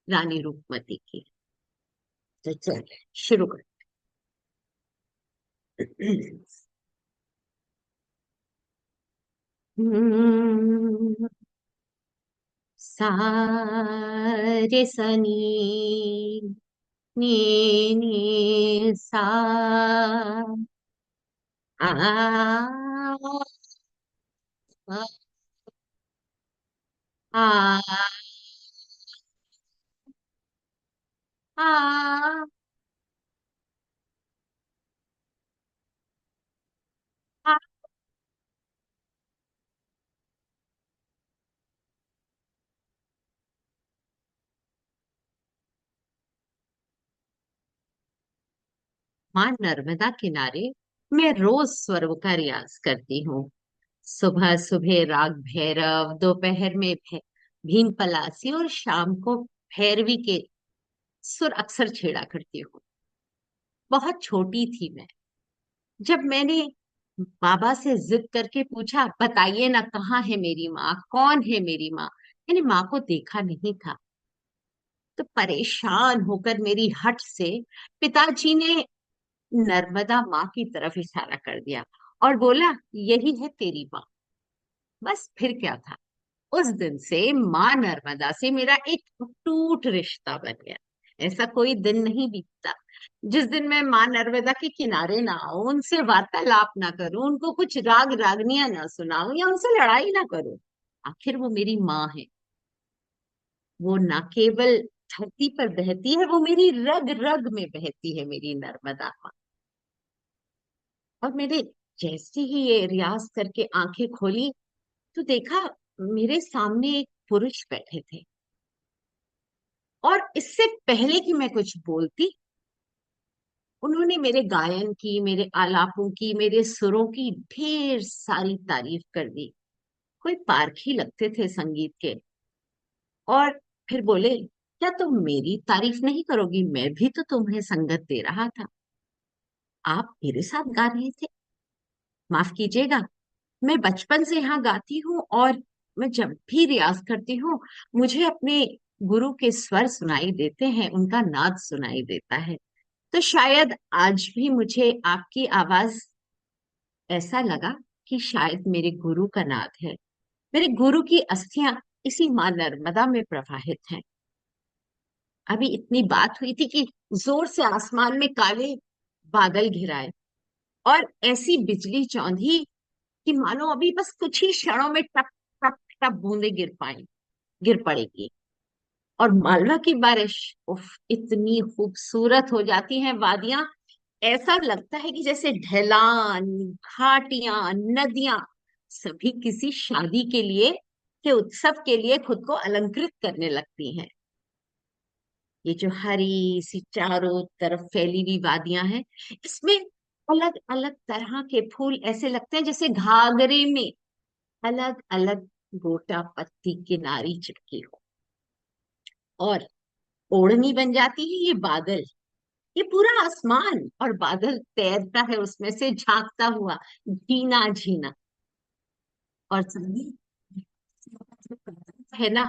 रानी रूपमती की। तो चलिए शुरू करते। सा रे सनी नी नी सा आ आ आ आ माँ नर्मदा किनारे मैं रोज स्वरों का रियाज करती हूँ। सुबह सुबह राग भैरव, दोपहर में भीम पलासी और शाम को भैरवी के सुर अक्सर छेड़ा करती हूँ। बहुत छोटी थी मैं जब मैंने बाबा से जिद करके पूछा, बताइए ना कहाँ है मेरी माँ, कौन है मेरी माँ। मैंने माँ को देखा नहीं था। तो परेशान होकर मेरी हट से पिताजी ने नर्मदा माँ की तरफ इशारा कर दिया और बोला, यही है तेरी माँ। बस फिर क्या था, उस दिन से माँ नर्मदा से मेरा एक टूट रिश्ता बन गया। ऐसा कोई दिन नहीं बीतता जिस दिन मैं माँ नर्मदा के किनारे ना आऊं, उनसे वार्तालाप ना करूं, उनको कुछ राग रागनियां ना सुनाऊं या उनसे लड़ाई ना करूं। आखिर वो मेरी माँ है। वो ना केवल धरती पर बहती है, वो मेरी रग रग में बहती है, मेरी नर्मदा माँ। और मैंने जैसे ही ये रियाज करके आंखें खोली तो देखा मेरे सामने एक पुरुष बैठे थे। और इससे पहले कि मैं कुछ बोलती, उन्होंने मेरे गायन की, मेरे आलापों की, मेरे सुरों की ढेर सारी तारीफ कर दी। कोई पारखी लगते थे संगीत के। और फिर बोले, क्या तुम मेरी तारीफ नहीं करोगी? मैं भी तो तुम्हें संगत दे रहा था, आप मेरे साथ गा रहे थे। माफ कीजिएगा, मैं बचपन से यहाँ गाती हूँ और मैं जब भी रियाज करती हूँ मुझे अपने गुरु के स्वर सुनाई देते हैं, उनका नाद सुनाई देता है। तो शायद आज भी मुझे आपकी आवाज ऐसा लगा कि शायद मेरे गुरु का नाद है। मेरे गुरु की अस्थियां इसी मां नर्मदा में प्रवाहित हैं। अभी इतनी बात हुई थी कि जोर से आसमान में काले बादल घिराए और ऐसी बिजली चौंधी कि मानो अभी बस कुछ ही क्षणों में टप टप टप बूंदे गिर पड़ेगी। और मालवा की बारिश, उफ, इतनी खूबसूरत हो जाती हैं वादियां। ऐसा लगता है कि जैसे ढलान, घाटियां, नदियां सभी किसी शादी के लिए, के उत्सव के लिए खुद को अलंकृत करने लगती हैं। ये जो हरी सी चारों तरफ फैली हुई वादियां हैं, इसमें अलग अलग तरह के फूल ऐसे लगते हैं जैसे घाघरे में अलग अलग गोटा पत्ती किनारी चिपकी हो। और ओढ़नी बन जाती है ये बादल, ये पूरा आसमान, और बादल तैरता है उसमें से झांकता हुआ झीना झीना। और संगीत है ना,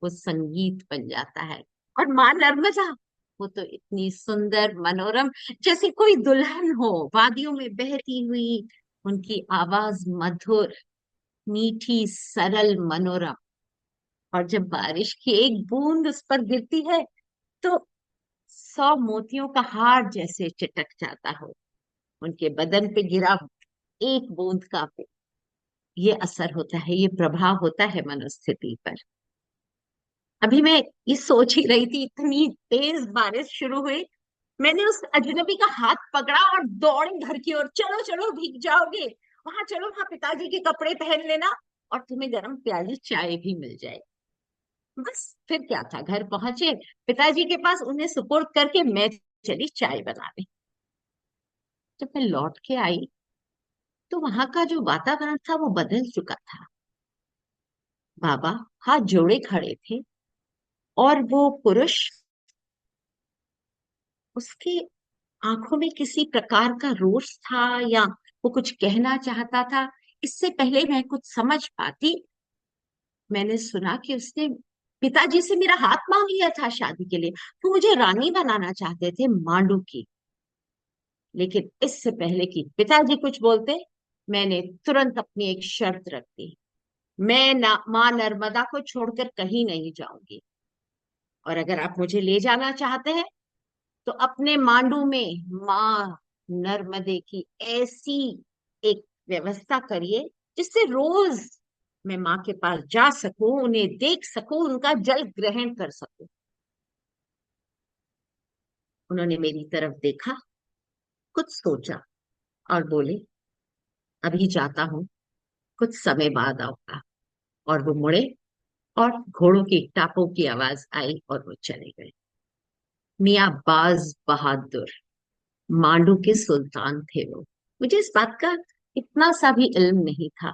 वो संगीत बन जाता है। और माँ नर्मदा, वो तो इतनी सुंदर मनोरम, जैसे कोई दुल्हन हो वादियों में बहती हुई। उनकी आवाज मधुर, मीठी, सरल, मनोरम। और जब बारिश की एक बूंद उस पर गिरती है तो 100 मोतियों का हार जैसे चिटक जाता हो। उनके बदन पे गिरा एक बूंद का ये असर होता है, ये प्रभाव होता है मनोस्थिति पर। अभी मैं ये सोच ही रही थी, इतनी तेज बारिश शुरू हुई, मैंने उस अजनबी का हाथ पकड़ा और दौड़ी घर की ओर। चलो चलो, भीग जाओगे, वहां चलो, वहां पिताजी के कपड़े पहन लेना और तुम्हें गर्म प्याली चाय भी मिल जाए। बस फिर क्या था, घर पहुंचे पिताजी के पास, उन्हें सुपुर्द करके मैं चली चाय बनाने। जब मैं लौट के आई तो वहां का जो वातावरण था वो बदल चुका था। बाबा हाथ जोड़े खड़े थे और वो पुरुष, उसके आंखों में किसी प्रकार का रोष था या वो कुछ कहना चाहता था। इससे पहले मैं कुछ समझ पाती, मैंने सुना कि उसने पिताजी से मेरा हाथ मांग लिया था शादी के लिए। वो मुझे रानी बनाना चाहते थे, मांडू की। लेकिन इससे पहले कि पिताजी कुछ बोलते, मैंने तुरंत अपनी एक शर्त रख दी। मैं ना माँ नर्मदा को छोड़कर कहीं नहीं जाऊंगी, और अगर आप मुझे ले जाना चाहते हैं तो अपने मांडू में माँ नर्मदे की ऐसी एक व्यवस्था करिए जिससे रोज मैं माँ के पास जा सकूं, उन्हें देख सकूं, उनका जल ग्रहण कर सकूं। उन्होंने मेरी तरफ देखा, कुछ सोचा और बोले, अभी जाता हूँ, कुछ समय बाद आऊंगा। और वो मुड़े और घोड़ों की टापों की आवाज आई और वो चले गए। मियाँ बाज बहादुर मांडू के सुल्तान थे वो। मुझे इस बात का इतना सा भी इल्म नहीं था,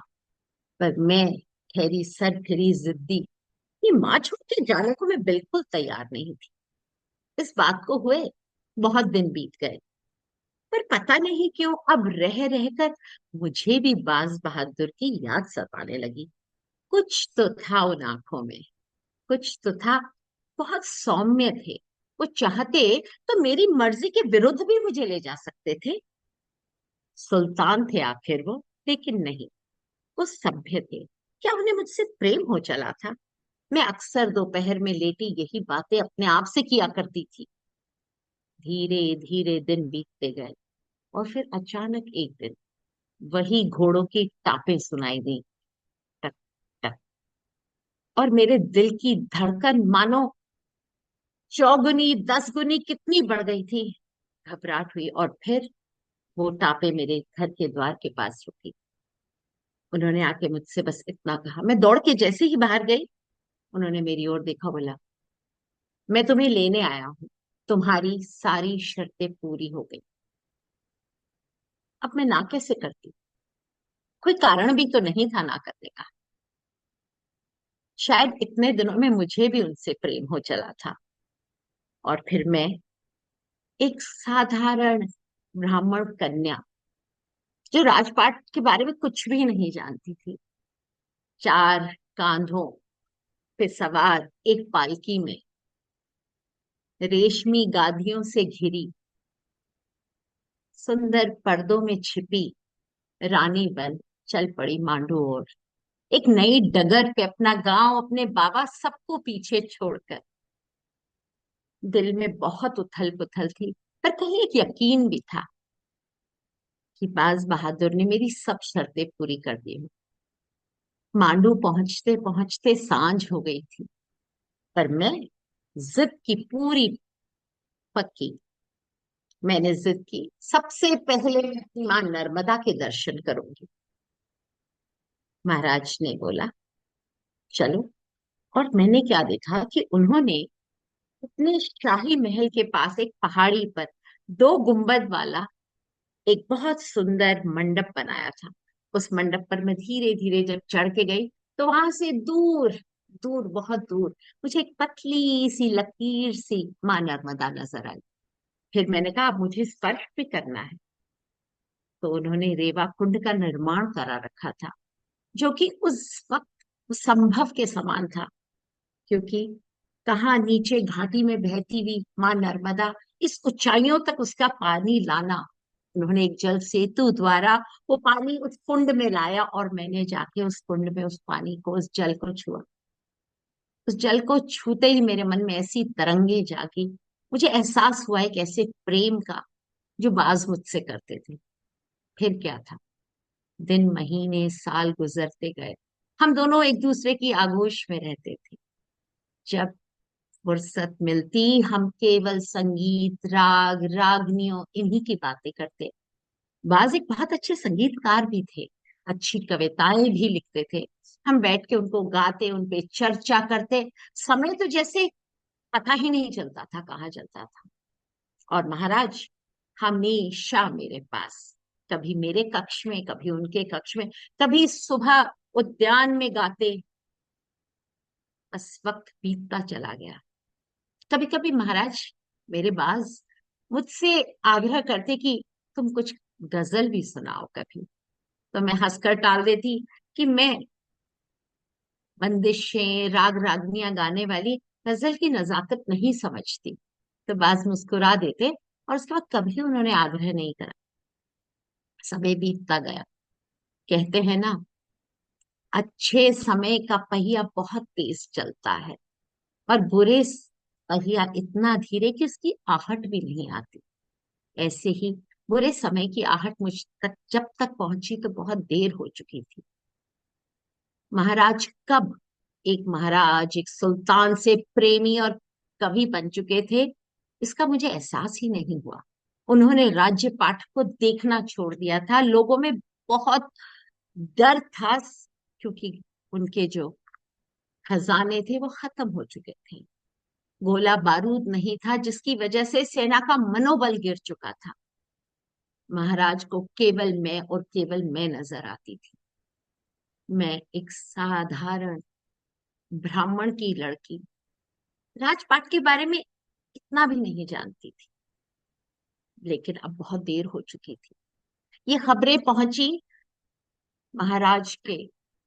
पर मैं ठहरी सरफिरी जिद्दी, ये माँ छोड़ के जाने को मैं बिल्कुल तैयार नहीं थी। इस बात को हुए बहुत दिन बीत गए, पर पता नहीं क्यों अब रह रहकर मुझे भी बाज बहादुर की याद सताने लगी। कुछ तो था उन आंखों में, कुछ तो था। बहुत सौम्य थे। वो चाहते तो मेरी मर्जी के विरुद्ध भी मुझे ले जा सकते थे। सुल्तान थे आखिर वो, लेकिन नहीं, वो सभ्य थे। क्या उन्हें मुझसे प्रेम हो चला था? मैं अक्सर दोपहर में लेटी यही बातें अपने आप से किया करती थी। धीरे धीरे दिन बीतते गए और फिर अचानक एक दिन वही घोड़ों की टापें सुनाई दी, टक टक। और मेरे दिल की धड़कन मानो चौगुनी 10 गुनी कितनी बढ़ गई थी। घबराहट हुई और फिर वो टापे मेरे घर के द्वार के पास रुकी। उन्होंने आके मुझसे बस इतना कहा। मैं दौड़ के जैसे ही बाहर गई, उन्होंने मेरी ओर देखा, बोला, मैं तुम्हें लेने आया हूँ, तुम्हारी सारी शर्तें पूरी हो गई। अब मैं ना कैसे करती? कोई कारण भी तो नहीं था ना करने का। शायद इतने दिनों में मुझे भी उनसे प्रेम हो चला था। और फिर मैं, एक साधारण ब्राह्मण कन्या जो राजपाट के बारे में कुछ भी नहीं जानती थी, 4 कांधों पे सवार एक पालकी में, रेशमी गादियों से घिरी, सुंदर पर्दों में छिपी रानी बन चल पड़ी मांडू और एक नई डगर पे, अपना गांव, अपने बाबा, सबको पीछे छोड़कर। दिल में बहुत उथल पुथल थी, पर कहीं एक यकीन भी था कि बाज बहादुर ने मेरी सब शर्तें पूरी कर दी। मांडू पहुंचते पहुंचते सांझ हो गई थी, पर मैं जिद की पूरी पक्की। मैंने जिद की, सबसे पहले मैं अपनी मां नर्मदा के दर्शन करूंगी। महाराज ने बोला, चलो। और मैंने क्या देखा कि उन्होंने अपने शाही महल के पास एक पहाड़ी पर 2 गुंबद वाला एक बहुत सुंदर मंडप बनाया था। उस मंडप पर मैं धीरे धीरे जब चढ़ के गई, तो वहां से दूर दूर, बहुत दूर, मुझे एक पतली सी लकीर सी मां नर्मदा नजर आई। फिर मैंने कहा, अब मुझे स्पर्श भी करना है। तो उन्होंने रेवा कुंड का निर्माण करा रखा था, जो कि उस वक्त संभव के समान था, क्योंकि कहाँ नीचे घाटी में बहती हुई मां नर्मदा, इस ऊंचाइयों तक उसका पानी लाना। उन्होंने एक जल सेतु द्वारा वो पानी उस कुंड में लाया, और मैंने जाके उस कुंड में उस पानी को, उस जल को छुआ। उस जल को छूते ही मेरे मन में ऐसी तरंगे जागी, मुझे एहसास हुआ एक ऐसे प्रेम का जो बाज मुझसे करते थे। फिर क्या था, दिन महीने साल गुजरते गए, हम दोनों एक दूसरे की आगोश में रहते थे। जब फुर्सत मिलती, हम केवल संगीत, राग, रागनियों, इन्हीं की बातें करते। बाज एक बहुत अच्छे संगीतकार भी थे, अच्छी कविताएं भी लिखते थे। हम बैठ के उनको गाते, उन पे चर्चा करते। समय तो जैसे पता ही नहीं चलता था कहाँ चलता था। और महाराज हमेशा मेरे पास, कभी मेरे कक्ष में, कभी उनके कक्ष में, कभी सुबह उद्यान में गाते। बस वक्त बीतता चला गया। कभी कभी महाराज मेरे बाज मुझसे आग्रह करते कि तुम कुछ गजल भी सुनाओ कभी। तो मैं हंसकर टाल देती कि मैं बंदिशें, राग रागनियां गाने वाली गजल की नजाकत नहीं समझती। तो बाज मुस्कुरा देते, और उसके बाद कभी उन्होंने आग्रह नहीं करा। समय बीतता गया। कहते हैं ना, अच्छे समय का पहिया बहुत तेज चलता है, और बुरे पहिया इतना धीरे कि उसकी आहट भी नहीं आती। ऐसे ही बुरे समय की आहट मुझ तक जब तक पहुंची तो बहुत देर हो चुकी थी। महाराज कब एक महाराज, एक सुल्तान से प्रेमी और कवि बन चुके थे, इसका मुझे एहसास ही नहीं हुआ। उन्होंने राज्य पाठ को देखना छोड़ दिया था। लोगों में बहुत डर था, क्योंकि उनके जो खजाने थे वो खत्म हो चुके थे। गोला बारूद नहीं था, जिसकी वजह से सेना का मनोबल गिर चुका था। महाराज को केवल मैं और केवल मैं नजर आती थी। मैं एक साधारण ब्राह्मण की लड़की राजपाट के बारे में इतना भी नहीं जानती थी। लेकिन अब बहुत देर हो चुकी थी। ये खबरें पहुंची महाराज के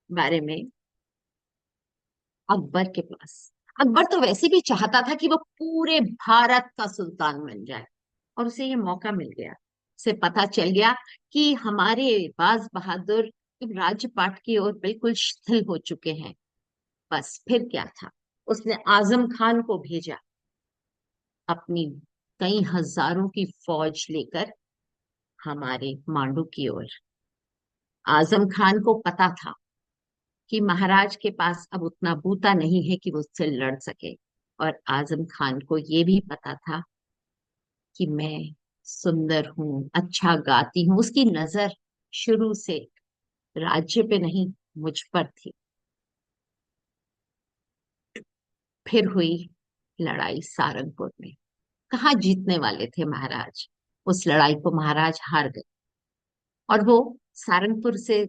बारे में अकबर के पास। अकबर तो वैसे भी चाहता था कि वो पूरे भारत का सुल्तान बन जाए, और उसे ये मौका मिल गया। उसे पता चल गया कि हमारे बाज बहादुर अब राज्यपाट की ओर बिल्कुल शिथिल हो चुके हैं। बस फिर क्या था, उसने आजम खान को भेजा अपनी कई हजारों की फौज लेकर हमारे मांडू की ओर। आजम खान को पता था कि महाराज के पास अब उतना बूता नहीं है कि वो उससे लड़ सके, और आजम खान को ये भी पता था कि मैं सुंदर हूँ, अच्छा गाती हूँ। उसकी नजर शुरू से राज्य पे नहीं, मुझ पर थी। फिर हुई लड़ाई सारंगपुर में। कहाँ जीतने वाले थे महाराज, उस लड़ाई को महाराज हार गए, और वो सारंगपुर से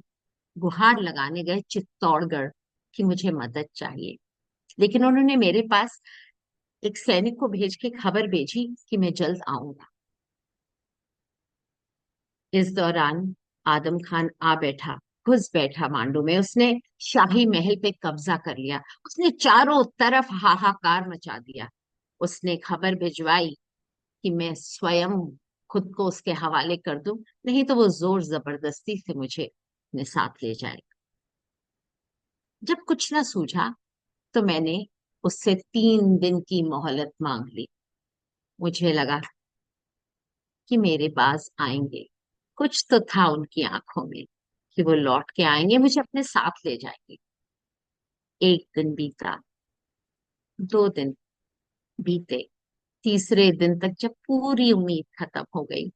गुहार लगाने गए चित्तौड़गढ़ कि मुझे मदद चाहिए। लेकिन उन्होंने मेरे पास एक सैनिक को भेज के खबर भेजी कि मैं जल्द आऊंगा। इस दौरान आदम खान आ बैठा, घुस बैठा मांडू में। उसने शाही महल पे कब्जा कर लिया। उसने चारों तरफ हाहाकार मचा दिया। उसने खबर भिजवाई कि मैं स्वयं खुद को उसके हवाले कर दूं, नहीं तो वो जोर जबरदस्ती से मुझे अपने साथ ले जाएगा। जब कुछ ना सूझा तो मैंने उससे 3 दिन की मोहलत मांग ली। मुझे लगा कि मेरे पास आएंगे, कुछ तो था उनकी आंखों में कि वो लौट के आएंगे, मुझे अपने साथ ले जाएंगे। 1 दिन बीता, 2 दिन बीते, तीसरे दिन तक जब पूरी उम्मीद खत्म हो गई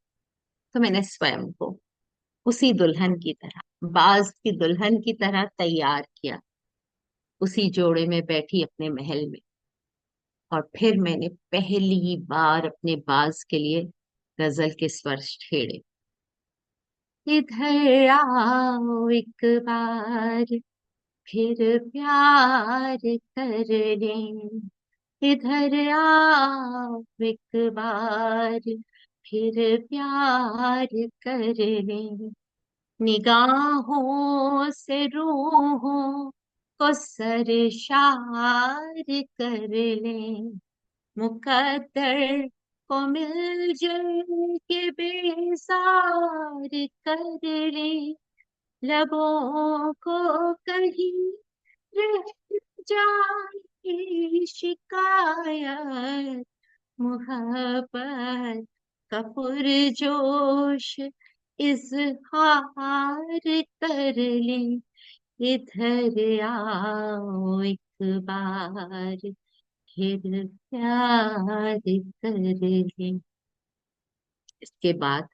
तो मैंने स्वयं को उसी दुल्हन की तरह, बाज की दुल्हन की तरह तैयार किया। उसी जोड़े में बैठी अपने महल में, और फिर मैंने पहली बार अपने बाज के लिए गजल के स्वर छेड़े। इधर आओ एक बार फिर प्यार कर लें, इधर आओ एक बार फिर प्यार कर लें, निगाहों से रूहों को सरशार कर लें, मुकद्दर को मिलजुल के बेजार कर लें, लबों को कहीं रह जाए शिकायत, मोहब्बत का पुरजोश इजहार कर लें, इधर आओ एक बार फिर प्यार कर लें। इसके बाद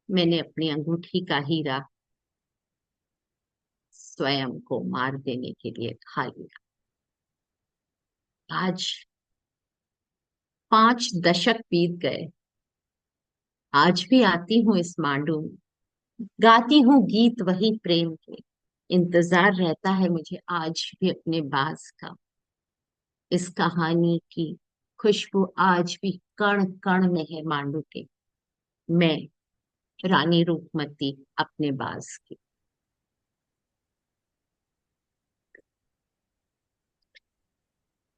मैंने अपनी अंगूठी का हीरा स्वयं को मार देने के लिए खा लिया। आज 5 दशक बीत गए। आज भी आती हूँ इस मांडू में, गाती हूँ गीत वही प्रेम के। इंतजार रहता है मुझे आज भी अपने बाज का। इस कहानी की खुशबू आज भी कण कण में है मांडू के। मैं रानी रूपमती अपने बाज की।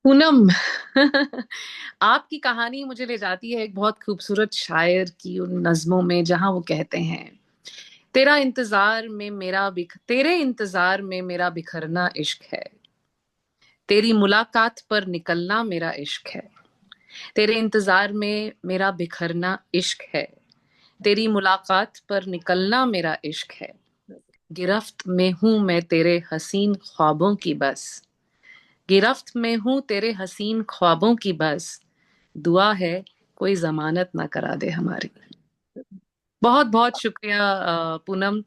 पूनम, आपकी कहानी मुझे ले जाती है एक बहुत खूबसूरत शायर की उन नज्मों में जहां वो कहते हैं, तेरे इंतजार में मेरा बिखरना इश्क है, तेरी मुलाकात पर निकलना मेरा इश्क है, तेरे इंतजार में मेरा बिखरना इश्क है, तेरी मुलाकात पर निकलना मेरा इश्क है, गिरफ्त में हूं मैं तेरे हसीन ख्वाबों की बस, गिरफ्त में हूं तेरे हसीन ख्वाबों की बस, दुआ है कोई जमानत ना करा दे हमारी। बहुत बहुत शुक्रिया पूनम,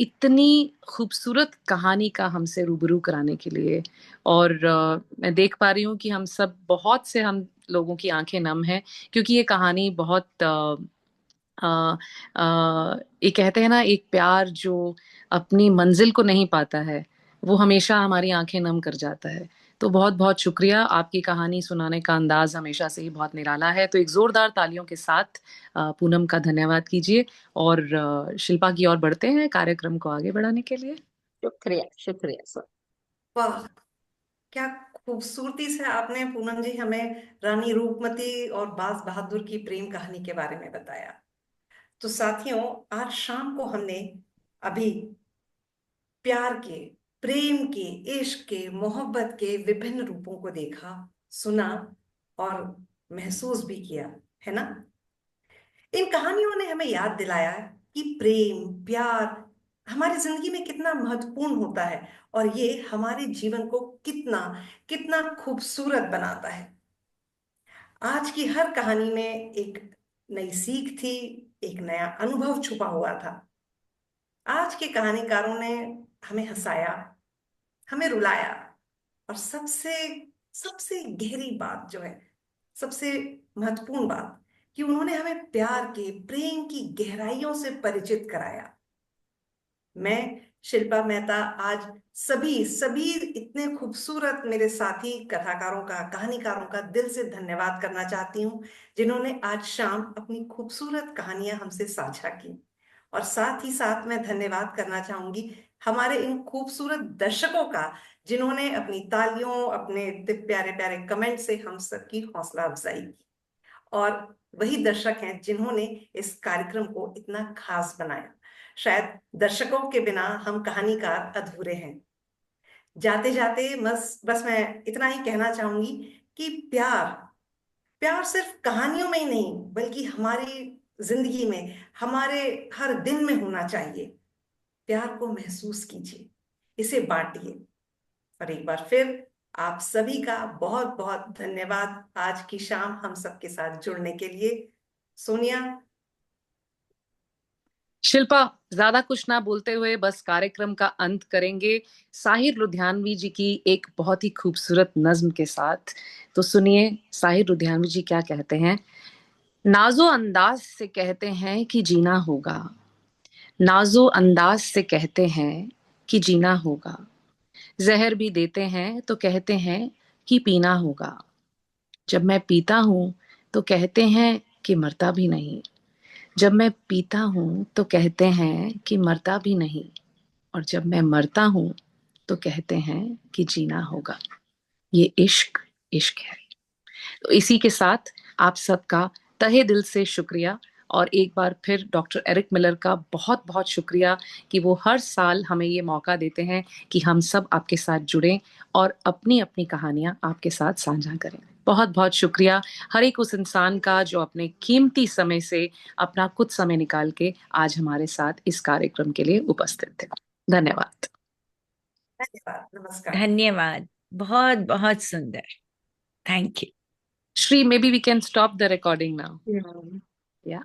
इतनी खूबसूरत कहानी का हमसे रूबरू कराने के लिए। और मैं देख पा रही हूँ कि हम लोगों की आंखें नम हैं, क्योंकि ये कहानी बहुत ये कहते हैं ना, एक प्यार जो अपनी मंजिल को नहीं पाता है वो हमेशा हमारी आंखें नम कर जाता है। तो बहुत बहुत शुक्रिया, आपकी कहानी सुनाने का अंदाज हमेशा से ही बहुत निराला है। तो एक जोरदार तालियों के साथ पूनम का धन्यवाद कीजिए और शिल्पा की ओर बढ़ते हैं कार्यक्रम को आगे बढ़ाने के लिए। शुक्रिया, शुक्रिया सर। वाह, क्या खूबसूरती से आपने पूनम जी हमें रानी रूपमती और बाज बहादुर की प्रेम कहानी के बारे में बताया। तो साथियों, आज शाम को हमने अभी प्यार के, प्रेम के, इश्क के, मोहब्बत के विभिन्न रूपों को देखा, सुना और महसूस भी किया, है ना। इन कहानियों ने हमें याद दिलाया कि प्रेम, प्यार हमारी जिंदगी में कितना महत्वपूर्ण होता है और ये हमारे जीवन को कितना कितना खूबसूरत बनाता है। आज की हर कहानी में एक नई सीख थी, एक नया अनुभव छुपा हुआ था। आज के कहानीकारों ने हमें हंसाया, हमें रुलाया और सबसे सबसे गहरी बात जो है, सबसे महत्वपूर्ण बात, कि उन्होंने हमें प्यार के, प्रेम की गहराइयों से परिचित कराया। मैं शिल्पा मेहता आज सभी सभी इतने खूबसूरत मेरे साथी कथाकारों का, कहानीकारों का दिल से धन्यवाद करना चाहती हूँ, जिन्होंने आज शाम अपनी खूबसूरत कहानियां हमसे साझा की। और साथ ही साथ मैं धन्यवाद करना चाहूंगी हमारे इन खूबसूरत दर्शकों का, जिन्होंने अपनी तालियों, अपने इतने प्यारे प्यारे कमेंट से हम सबकी हौसला अफजाई की। और वही दर्शक हैं जिन्होंने इस कार्यक्रम को इतना खास बनाया। शायद दर्शकों के बिना हम कहानीकार अधूरे हैं। जाते जाते बस बस मैं इतना ही कहना चाहूंगी कि प्यार, प्यार सिर्फ कहानियों में ही नहीं बल्कि हमारी जिंदगी में, हमारे हर दिन में होना चाहिए। प्यार को महसूस कीजिए, इसे बांटिए। और एक बार फिर आप सभी का बहुत बहुत धन्यवाद आज की शाम हम सबके साथ जुड़ने के लिए। सोनिया। शिल्पा, ज्यादा कुछ ना बोलते हुए बस कार्यक्रम का अंत करेंगे साहिर लुधियानवी जी की एक बहुत ही खूबसूरत नज्म के साथ। तो सुनिए साहिर लुधियानवी जी क्या कहते हैं। नाजो अंदाज से कहते हैं कि जीना होगा, नाजो अंदाज से कहते हैं कि जीना होगा, जहर भी देते हैं तो कहते हैं कि पीना होगा। जब मैं पीता हूं तो कहते हैं कि मरता भी नहीं, जब मैं पीता हूं तो कहते हैं कि मरता भी नहीं, और जब मैं मरता हूं तो कहते हैं कि जीना होगा। ये इश्क इश्क है। तो इसी के साथ आप सबका तहे दिल से शुक्रिया, और एक बार फिर डॉक्टर एरिक मिलर का बहुत बहुत शुक्रिया कि वो हर साल हमें ये मौका देते हैं कि हम सब आपके साथ जुड़ें और अपनी अपनी कहानियां आपके साथ साझा करें। बहुत बहुत शुक्रिया हर एक उस इंसान का जो अपने कीमती समय से अपना कुछ समय निकाल के आज हमारे साथ इस कार्यक्रम के लिए उपस्थित थे। धन्यवाद। धन्यवाद, नमस्कार। धन्यवाद, बहुत बहुत सुंदर। Thank you. Shri, maybe we can stop the recording now. Yeah. Yeah.